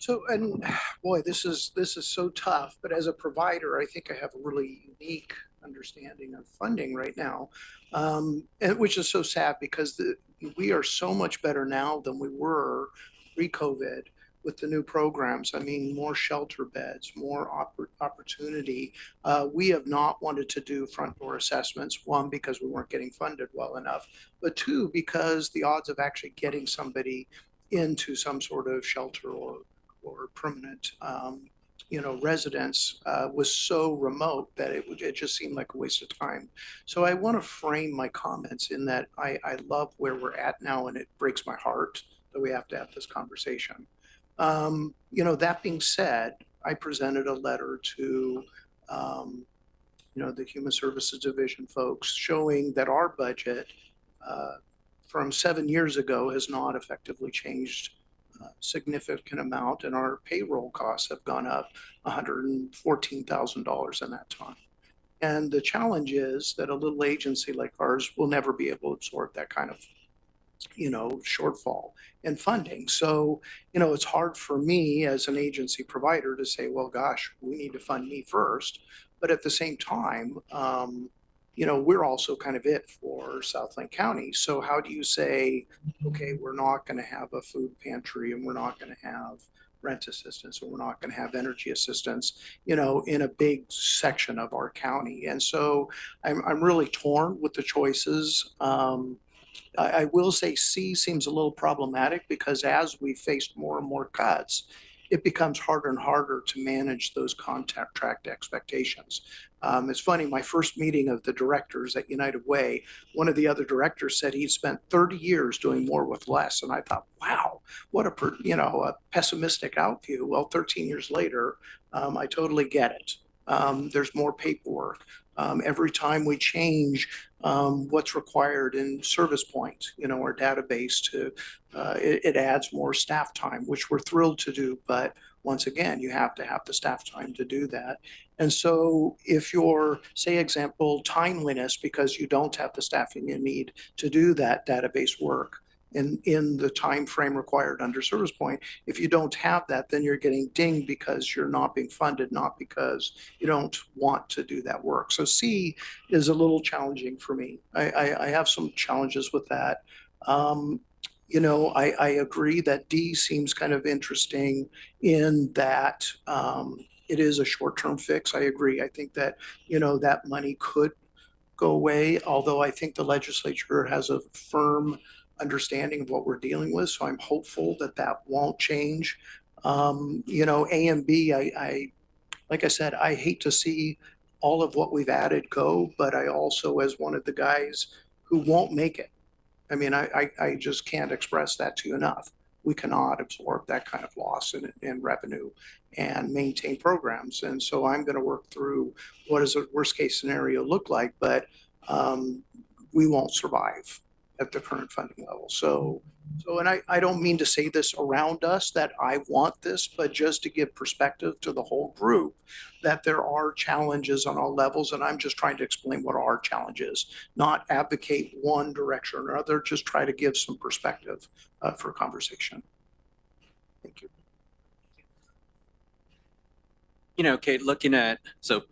So, and boy, this is so tough, but as a provider, I think I have a really unique understanding of funding right now, and which is so sad because we are so much better now than we were pre-COVID with the new programs. I mean, more shelter beds, more opportunity. We have not wanted to do front door assessments, one, because we weren't getting funded well enough, but two, because the odds of actually getting somebody into some sort of shelter or permanent residence was so remote that it just seemed like a waste of time. So I want to frame my comments in that I love where we're at now, and it breaks my heart that we have to have this conversation. That being said, I presented a letter to the Human Services Division folks showing that our budget from 7 years ago has not effectively changed significant amount, and our payroll costs have gone up $114,000 in that time. And the challenge is that a little agency like ours will never be able to absorb that kind of shortfall in funding. So it's hard for me as an agency provider to say, well, gosh, we need to fund me first, but at the same time we're also kind of it for South Lake County. So how do you say, okay, we're not going to have a food pantry, and we're not going to have rent assistance, and we're not going to have energy assistance, in a big section of our county? And so I'm really torn with the choices. I will say C seems a little problematic because as we faced more and more cuts, it becomes harder and harder to manage those contract expectations. It's funny, my first meeting of the directors at United Way, one of the other directors said he'd spent 30 years doing more with less. And I thought, wow, what a pessimistic outview. Well, 13 years later, I totally get it. There's more paperwork. Every time we change what's required in service points, our database it adds more staff time, which we're thrilled to do. But once again, you have to have the staff time to do that. And so if you're, say, example, timeliness, because you don't have the staffing you need to do that database work in the time frame required under service point, if you don't have that, then you're getting dinged because you're not being funded, not because you don't want to do that work. So C is a little challenging for me. I have some challenges with that. You know, I agree that D seems kind of interesting in that it is a short-term fix. I agree. I think that, you know, that money could go away, although I think the legislature has a firm understanding of what we're dealing with. So I'm hopeful that that won't change. You know, A and B, like I said, I hate to see all of what we've added go, but I also, as one of the guys who won't make it, I mean, I just can't express that to you enough. We cannot absorb that kind of loss in revenue and maintain programs. And so I'm going to work through what does a worst case scenario look like, but we won't survive at the current funding level. So and I don't mean to say this around us that I want this, but just to give perspective to the whole group that there are challenges on all levels. And I'm just trying to explain what our challenge is, not advocate one direction or another, just try to give some perspective for conversation. Thank you. You know, Kate, looking at, so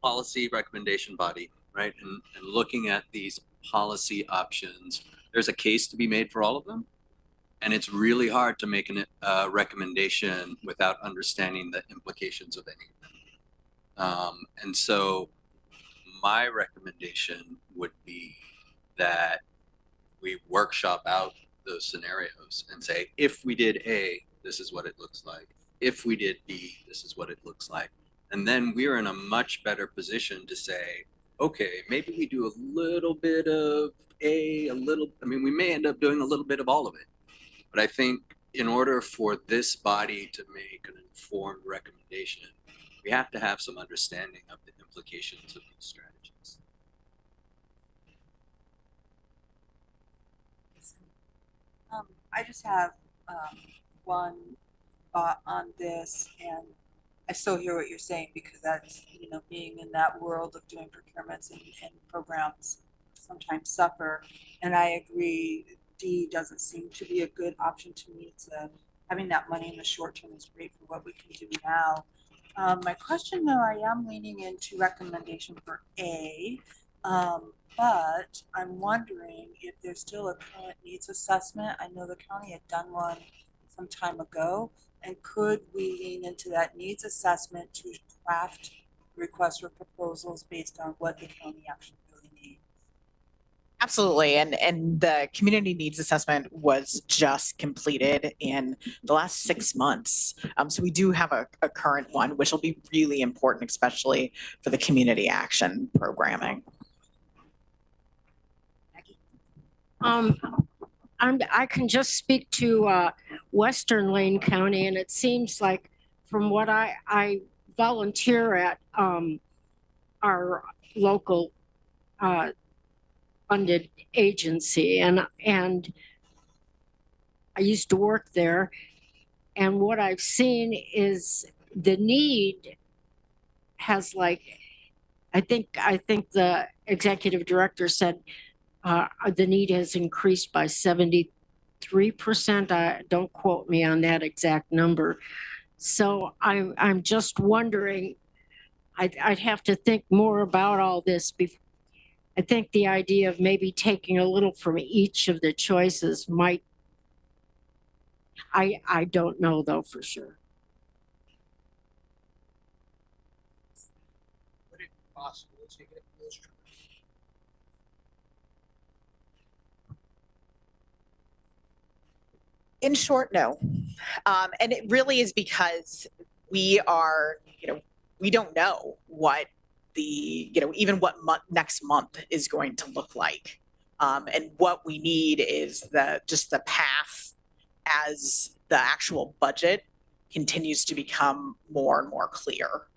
policy recommendation body, right? And looking at these policy options, there's a case to be made for all of them. And it's really hard to make a recommendation without understanding the implications of any of them. And so my recommendation would be that we workshop out those scenarios and say, if we did A, this is what it looks like. If we did B, this is what it looks like. And then we're in a much better position to say, okay, maybe we do a little bit of A, I mean, we may end up doing a little bit of all of it. But I think in order for this body to make an informed recommendation, we have to have some understanding of the implications of these strategies. I just have one thought on this, and I still hear what you're saying because that's, you know, being in that world of doing procurements and programs sometimes suffer. And I agree, D doesn't seem to be a good option to me. It's having that money in the short term is great for what we can do now. My question though, I am leaning into recommendation for A, but I'm wondering if there's still a current needs assessment. I know the county had done one some time ago, and could we lean into that needs assessment to craft requests for proposals based on what the county actually really needs? Absolutely. And the community needs assessment was just completed in the last 6 months. So we do have a current one, which will be really important, especially for the community action programming. I can just speak to Western Lane County, and it seems like from what I volunteer at our local funded agency, and I used to work there, and what I've seen is the need has, like, I think the executive director said the need has increased by 73%. Don't quote me on that exact number. So I'm just wondering, I'd have to think more about all this. I think the idea of maybe taking a little from each of the choices might, I don't know though for sure. Would it be possible to get those? In short, no. And it really is because we are, we don't know what even what next month is going to look like. And what we need is just the path as the actual budget continues to become more and more clear.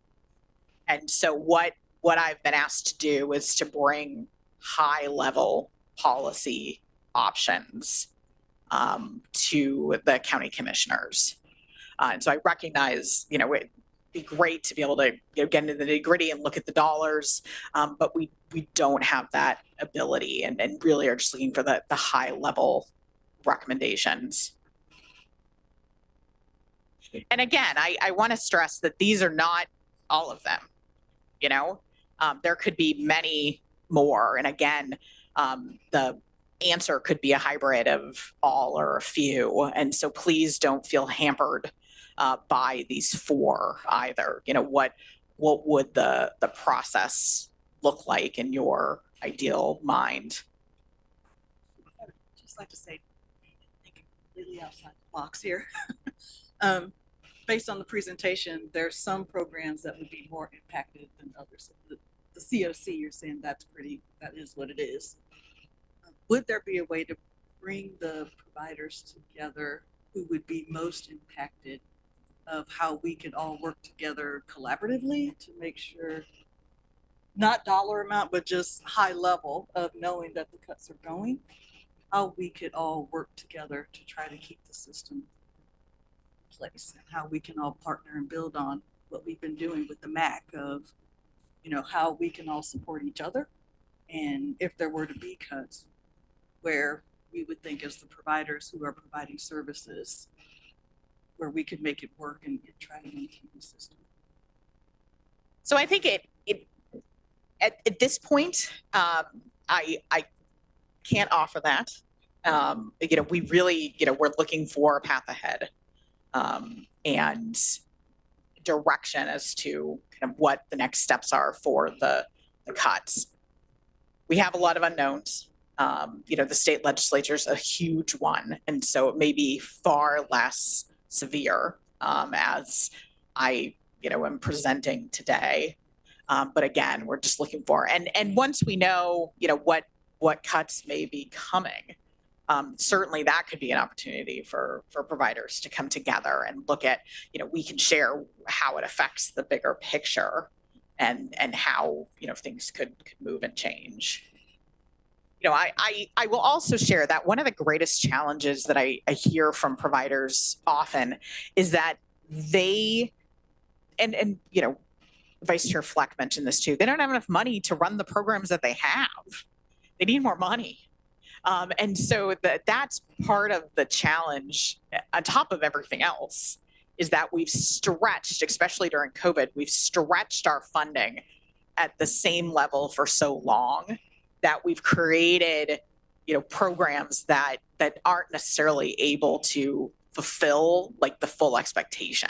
And so what I've been asked to do is to bring high level policy options to the county commissioners. And so I recognize, it'd be great to be able to get into the nitty gritty and look at the dollars, but we don't have that ability, and really are just looking for the high level recommendations. And again, I want to stress that these are not all of them. There could be many more, and again, the answer could be a hybrid of all or a few, and so please don't feel hampered by these 4 either. What would the process look like in your ideal mind? I'd just like to say, thinking completely outside the box here. Based on the presentation, there's some programs that would be more impacted than others. The COC, you're saying that is what it is. Would there be a way to bring the providers together who would be most impacted, of how we could all work together collaboratively to make sure, not dollar amount, but just high level of knowing that the cuts are going, how we could all work together to try to keep the system in place, and how we can all partner and build on what we've been doing with the MAC of, how we can all support each other. And if there were to be cuts, where we would think as the providers who are providing services, where we could make it work and try to maintain the system. So I think at this point, I can't offer that. We really, we're looking for a path ahead, and direction as to kind of what the next steps are for the cuts. We have a lot of unknowns. The state legislature is a huge one, and so it may be far less severe as I, am presenting today. But again, we're just looking for, and once we know, what cuts may be coming, certainly that could be an opportunity for providers to come together and look at, we can share how it affects the bigger picture, and how, things could move and change. I will also share that one of the greatest challenges that I hear from providers often is that they, and Vice Chair Fleck mentioned this too, they don't have enough money to run the programs that they have. They need more money. And so that's part of the challenge, on top of everything else, is that we've stretched, especially during COVID, we've stretched our funding at the same level for so long that we've created, programs that aren't necessarily able to fulfill like the full expectation.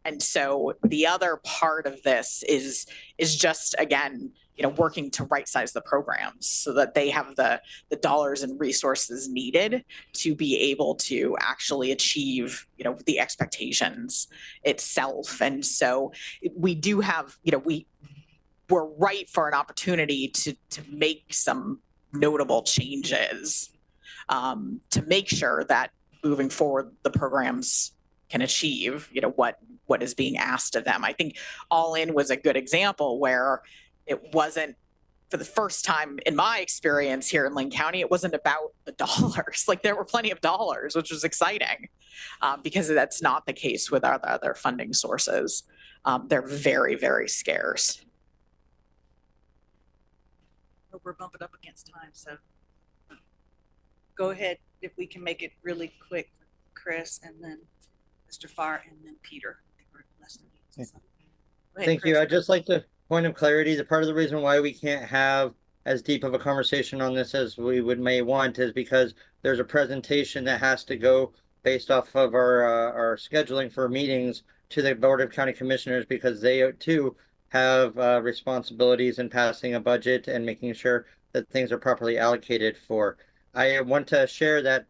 And so the other part of this is just, again, working to right size the programs so that they have the dollars and resources needed to be able to actually achieve, the expectations itself. And so we do have, we're ripe for an opportunity to make some notable changes, to make sure that moving forward the programs can achieve, what is being asked of them. I think All In was a good example where it wasn't, for the first time in my experience here in Lane County, it wasn't about the dollars. Like, there were plenty of dollars, which was exciting, because that's not the case with our other funding sources. They're very, very scarce. We're bumping up against time, so go ahead if we can make it really quick, Chris, and then Mr. Farr, and then Peter. I think we're less than minutes. Thank you. I'd just like to point of clarity. The part of the reason why we can't have as deep of a conversation on this as we may want is because there's a presentation that has to go based off of our scheduling for meetings to the Board of County Commissioners, because they too have responsibilities in passing a budget and making sure that things are properly allocated for. I want to share that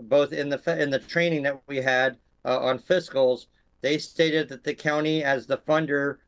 both in the training that we had on fiscals, they stated that the county, as the funder,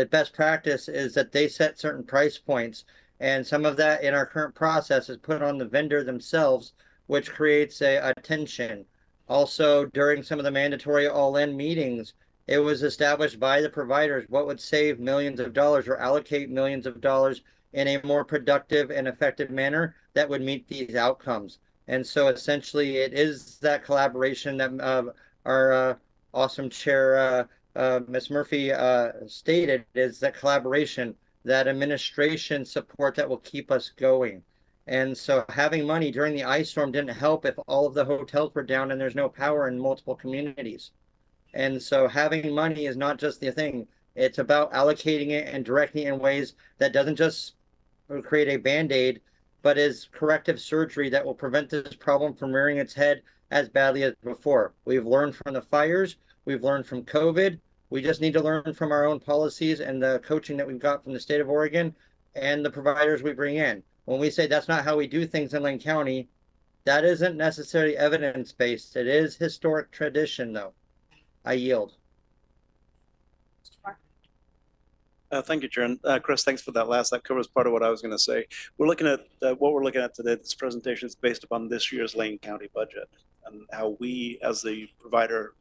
best practice is that they set certain price points, and some of that in our current process is put on the vendor themselves, which creates a tension. Also, during some of the mandatory all-in meetings, it was established by the providers what would save millions of dollars or allocate millions of dollars in a more productive and effective manner that would meet these outcomes. And so essentially it is that collaboration that our awesome chair, Ms. Murphy, stated, is that collaboration, that administration support that will keep us going. And so having money during the ice storm didn't help if all of the hotels were down and there's no power in multiple communities. And so having money is not just the thing. It's about allocating it and directing it in ways that doesn't just create a band-aid, but is corrective surgery that will prevent this problem from rearing its head as badly as before. We've learned from the fires, we've learned from COVID. We just need to learn from our own policies and the coaching that we've got from the state of Oregon and the providers we bring in. When we say that's not how we do things in Lane County, that isn't necessarily evidence-based. It is historic tradition, though. I yield. Thank you, Chair. Chris, thanks for that last. That covers part of what I was going to say. We're looking at what we're looking at today. This presentation is based upon this year's Lane County budget and how we, as the provider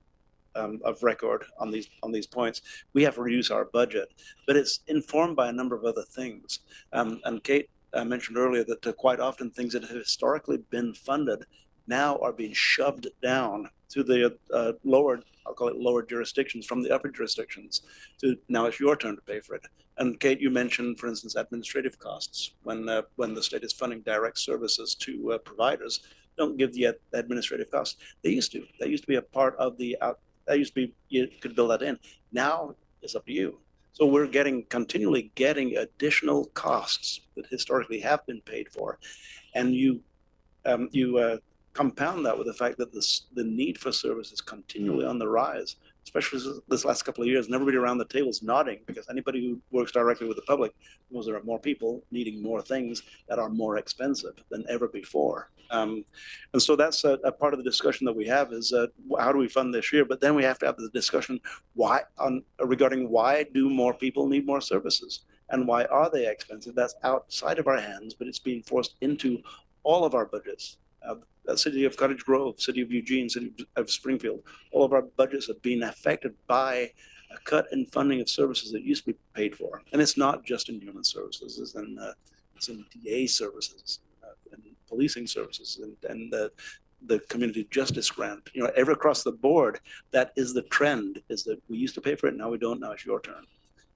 of record on these points, we have to reduce our budget. But it's informed by a number of other things. And Kate mentioned earlier that quite often things that have historically been funded now are being shoved down to the lower, I'll call it lower jurisdictions from the upper jurisdictions. To now it's your turn to pay for it. And Kate, you mentioned, for instance, administrative costs. When the state is funding direct services to providers, don't give the administrative costs. They used to. That used to be a part of the that used to be, you could build that in. Now it's up to you. So we're continually getting additional costs that historically have been paid for, and you compound that with the fact that the need for service is continually on the rise, especially this last couple of years. And everybody around the table is nodding because anybody who works directly with the public knows there are more people needing more things that are more expensive than ever before. And so that's a part of the discussion that we have is how do we fund this year? But then we have to have the discussion regarding why do more people need more services and why are they expensive? That's outside of our hands, but it's being forced into all of our budgets. The city of Cottage Grove, city of Eugene, city of Springfield, all of our budgets have been affected by a cut in funding of services that used to be paid for. And it's not just in human services, it's in DA services, and policing services, and the community justice grant. You know, ever across the board, that is the trend, is that we used to pay for it, now we don't, now it's your turn.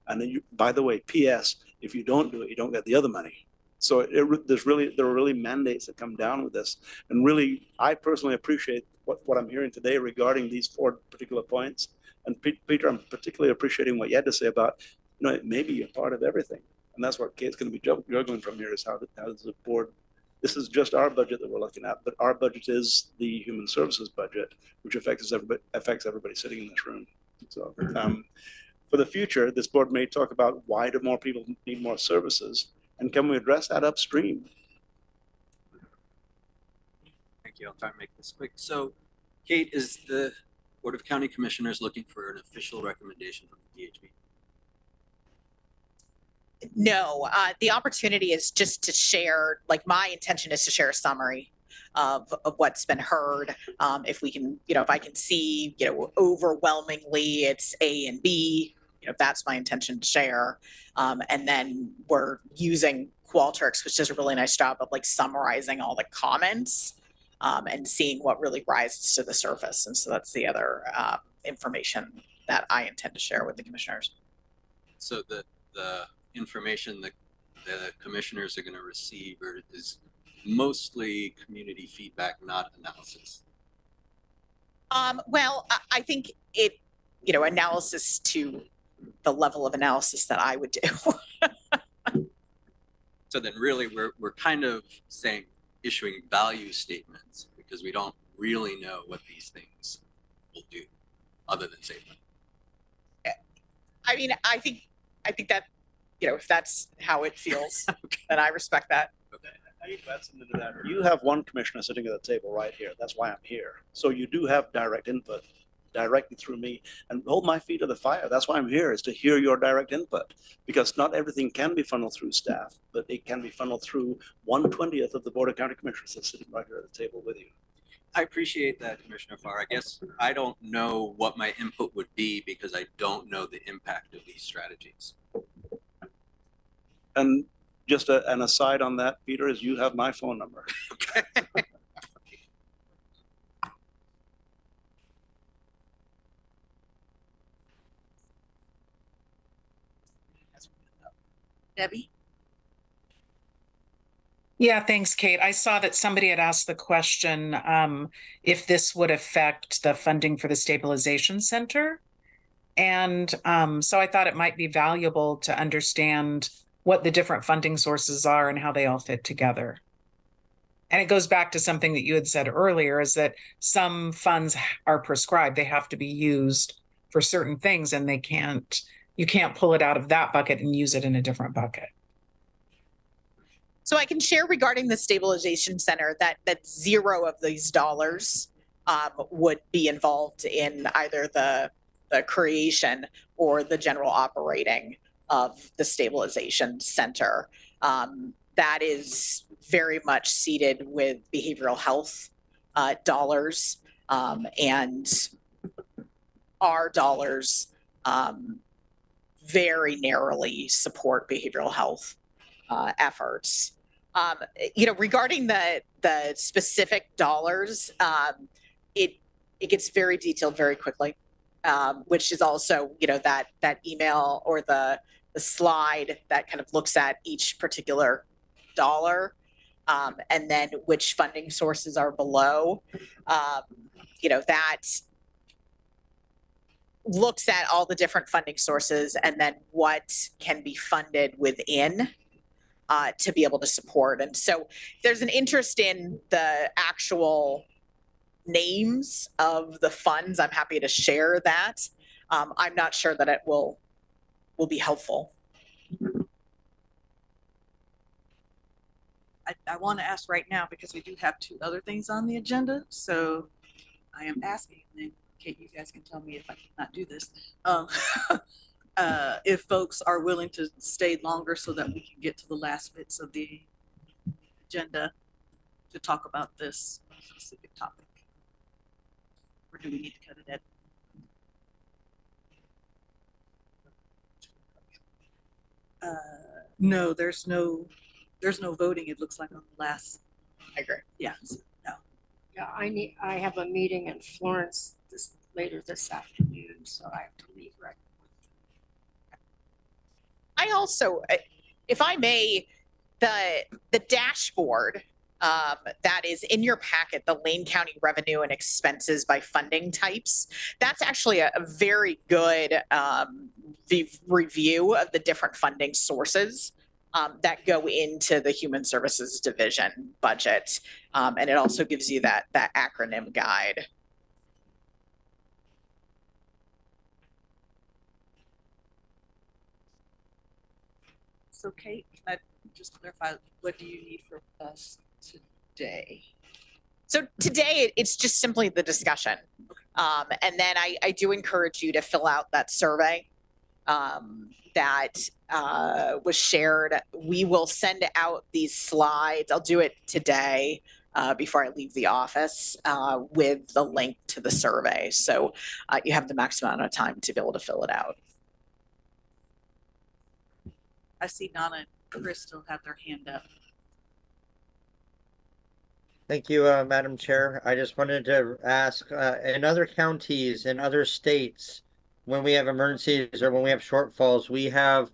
And then by the way, P.S., if you don't do it, you don't get the other money. So there are really mandates that come down with this. And really, I personally appreciate what I'm hearing today regarding these 4 particular points. And Peter, I'm particularly appreciating what you had to say about, it may be a part of everything. And that's what Kate's going to be juggling from here is how does the board, this is just our budget that we're looking at, but our budget is the human services budget, which affects everybody sitting in this room. So for the future, this board may talk about why do more people need more services, and can we address that upstream? Thank you. I'll try and make this quick. So, Kate, is the Board of County Commissioners looking for an official recommendation from the DHB? No, the opportunity is just to share, like my intention is to share a summary of what's been heard. If we can, if I can see, overwhelmingly it's A and B, that's my intention to share. And then we're using Qualtrics, which does a really nice job of like summarizing all the comments and seeing what really rises to the surface. And so that's the other information that I intend to share with the commissioners. So the information that the commissioners are going to receive is mostly community feedback, not analysis. Well, I think it, analysis to the level of analysis that I would do. So then really we're kind of saying issuing value statements because we don't really know what these things will do other than save money. I mean, I think that, if that's how it feels, okay, then I respect that. Okay. I need to add something to that. You have one commissioner sitting at the table right here. That's why I'm here. So you do have direct input directly through me, and hold my feet to the fire. That's why I'm here, is to hear your direct input, because not everything can be funneled through staff, but it can be funneled through 1/20th of the Board of County Commissioners that's sitting right here at the table with you. I appreciate that, Commissioner Farr. I guess I don't know what my input would be because I don't know the impact of these strategies. And just an aside on that, Peter, is you have my phone number. Okay. Debbie? Yeah, thanks, Kate. I saw that somebody had asked the question if this would affect the funding for the stabilization center. And so I thought it might be valuable to understand what the different funding sources are and how they all fit together. And it goes back to something that you had said earlier, is that some funds are prescribed. They have to be used for certain things, and you can't pull it out of that bucket and use it in a different bucket. So I can share regarding the stabilization center that zero of these dollars would be involved in either the creation or the general operating of the stabilization center. That is very much seated with behavioral health dollars, and our dollars very narrowly support behavioral health efforts. Regarding the specific dollars, it gets very detailed very quickly, which is also that email or the slide that kind of looks at each particular dollar, and then which funding sources are below. That looks at all the different funding sources and then what can be funded within to be able to support. And so if there's an interest in the actual names of the funds, I'm happy to share that. I'm not sure that it will be helpful. I want to ask right now because we do have two other things on the agenda. So I am asking, and Kate, you guys can tell me if I cannot do this. If folks are willing to stay longer so that we can get to the last bits of the agenda to talk about this specific topic. Or do we need to cut it at? No, there's no voting. It looks like on the last. I agree. Yeah, so, no. Yeah, I have a meeting in Florence later this afternoon, so I have to leave right. I also, if I may, the dashboard that is in your packet, the Lane County revenue and expenses by funding types, that's actually a very good review of the different funding sources that go into the Human Services Division budget. And it also gives you that acronym guide. So Kate, can I just clarify, what do you need from us today? So today it's just simply the discussion. And then I do encourage you to fill out that survey that was shared. We will send out these slides. I'll do it today before I leave the office with the link to the survey. So you have the maximum amount of time to be able to fill it out. I see Donna and Crystal have their hand up. Thank you, Madam Chair. I just wanted to ask, in other counties, in other states, when we have emergencies or when we have shortfalls, we have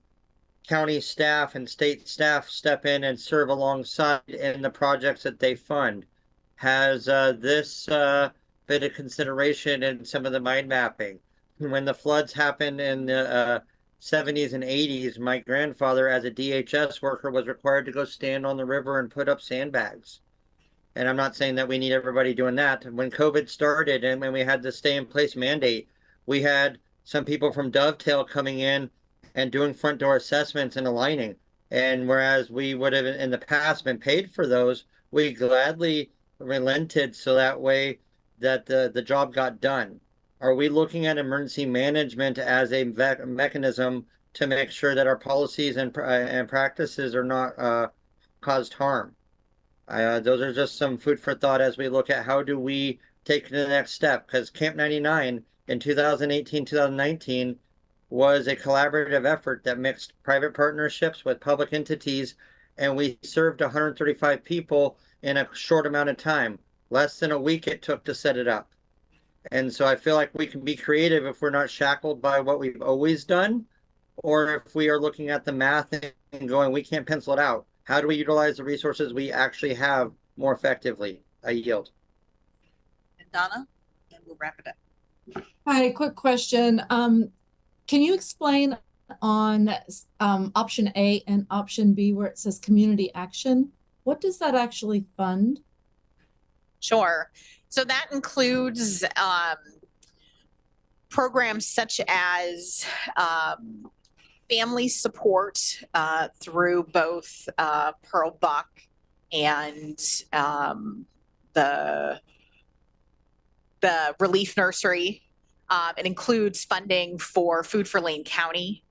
county staff and state staff step in and serve alongside in the projects that they fund. Has this been a consideration in some of the mind mapping? When the floods happened in the 70s and 80s, my grandfather, as a DHS worker, was required to go stand on the river and put up sandbags. And I'm not saying that we need everybody doing that. When COVID started and when we had the stay in place mandate, we had some people from Dovetail coming in and doing front door assessments and aligning. And whereas we would have in the past been paid for those, we gladly relented so that way that the job got done. Are we looking at emergency management as a mechanism to make sure that our policies and practices are not caused harm? Those are just some food for thought as we look at how do we take the next step, because Camp 99 in 2018, 2019 was a collaborative effort that mixed private partnerships with public entities, and we served 135 people in a short amount of time. Less than a week it took to set it up. And so I feel like we can be creative if we're not shackled by what we've always done. or if we are looking at the math and going, we can't pencil it out. How do we utilize the resources we actually have more effectively? I yield. And Donna, and we'll wrap it up. Hi, quick question. Can you explain on option A and option B where it says community action? What does that actually fund? Sure. So that includes programs such as family support through both Pearl Buck and the Relief Nursery. It includes funding for Food for Lane County,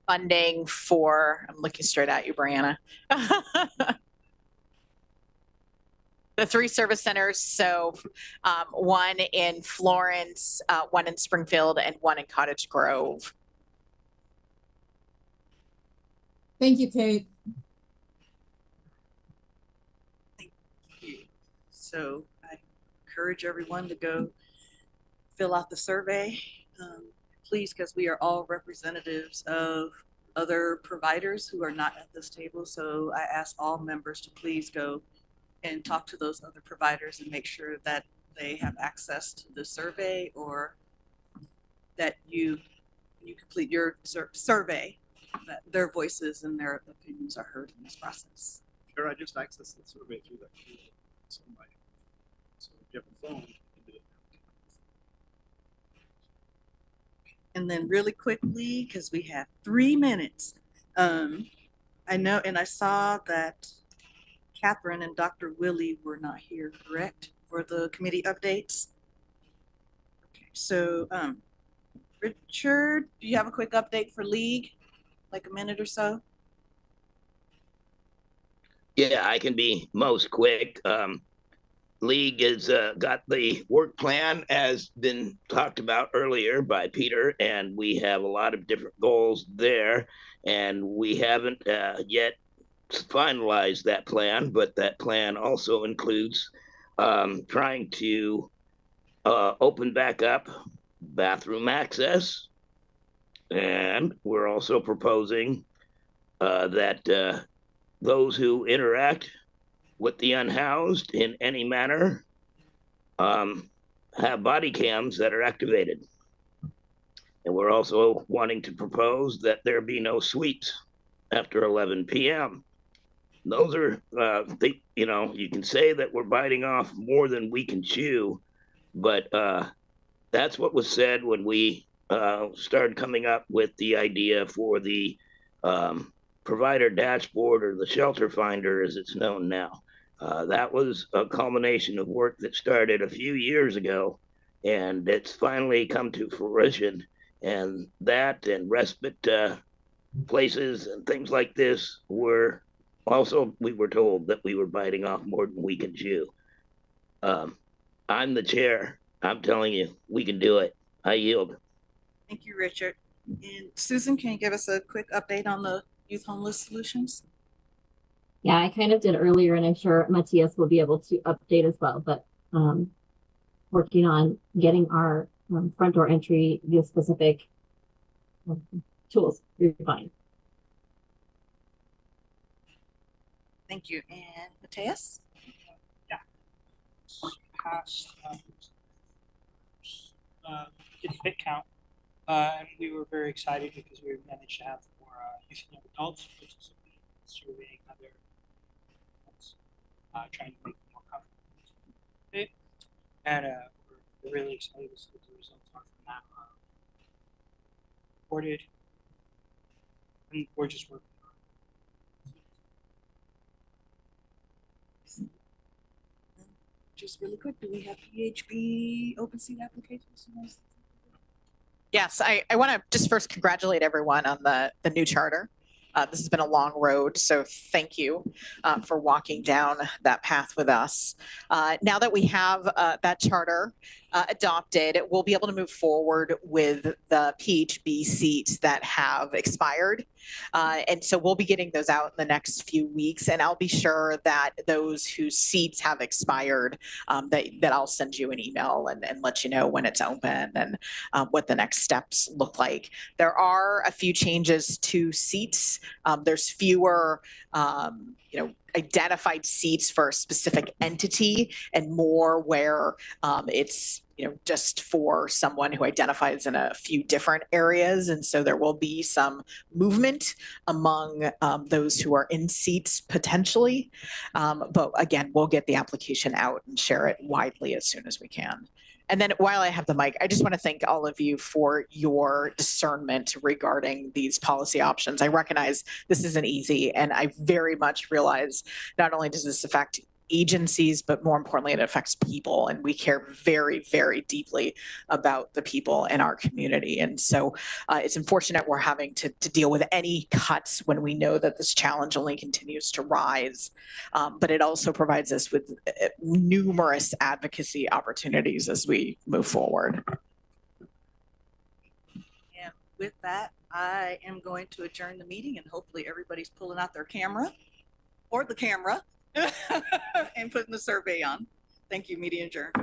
funding for, I'm looking straight at you, Brianna. The 3 service centers, so one in Florence, one in Springfield, and one in Cottage Grove. Thank you, Kate. Thank you. So I encourage everyone to go fill out the survey, please, because we are all representatives of other providers who are not at this table. So I ask all members to please go and talk to those other providers and make sure that they have access to the survey, or that you complete your survey, that their voices and their opinions are heard in this process. Sure, I just accessed the survey through that. So if you have a phone, you can do it. And then really quickly, because we have 3 minutes, I know, and I saw that Catherine and Dr. Willie were not here, correct, for the committee updates? Okay, so Richard, do you have a quick update for League, like a minute or so? Yeah, I can be most quick. League has got the work plan as been talked about earlier by Peter, and we have a lot of different goals there, and we haven't yet finalized that plan, but that plan also includes trying to open back up bathroom access, and we're also proposing that those who interact with the unhoused in any manner have body cams that are activated. And we're also wanting to propose that there be no sweeps after 11 p.m. Those are, you can say that we're biting off more than we can chew, but that's what was said when we started coming up with the idea for the provider dashboard, or the shelter finder as it's known now. That was a culmination of work that started a few years ago, and it's finally come to fruition. And that and respite places and things like this were also, we were told that we were biting off more than we can chew. I'm the chair. I'm telling you, we can do it. I yield. Thank you, Richard. And Susan, can you give us a quick update on the Youth Homeless Solutions? Yeah, I kind of did earlier, and I'm sure Matthias will be able to update as well, but working on getting our front door entry via specific tools refined. Thank you. And Matthias? Yeah. Past did a fit count, and we were very excited because we managed to have more youth and young adults participating in surveying other adults, trying to make them more comfortable. And we're really excited to see what the results are from that. Reported, and we're just working on it. Just really quick, do we have PHB open seat applications? Yes, I want to just first congratulate everyone on the new charter. This has been a long road, so thank you for walking down that path with us. Now that we have that charter adopted, we'll be able to move forward with the PHB seats that have expired. And so we'll be getting those out in the next few weeks, and I'll be sure that those whose seats have expired, that I'll send you an email and let you know when it's open and what the next steps look like. There are a few changes to seats. There's fewer, identified seats for a specific entity and more where it's just for someone who identifies in a few different areas. And so there will be some movement among those who are in seats potentially. But again, we'll get the application out and share it widely as soon as we can. And then while I have the mic, I just want to thank all of you for your discernment regarding these policy options. I recognize this isn't easy, and I very much realize not only does this affect agencies, but more importantly, it affects people. And we care very, very deeply about the people in our community. And so it's unfortunate we're having to deal with any cuts when we know that this challenge only continues to rise. But it also provides us with numerous advocacy opportunities as we move forward. And with that, I am going to adjourn the meeting, and hopefully everybody's pulling out their camera or the camera and putting the survey on. Thank you, meeting adjourned.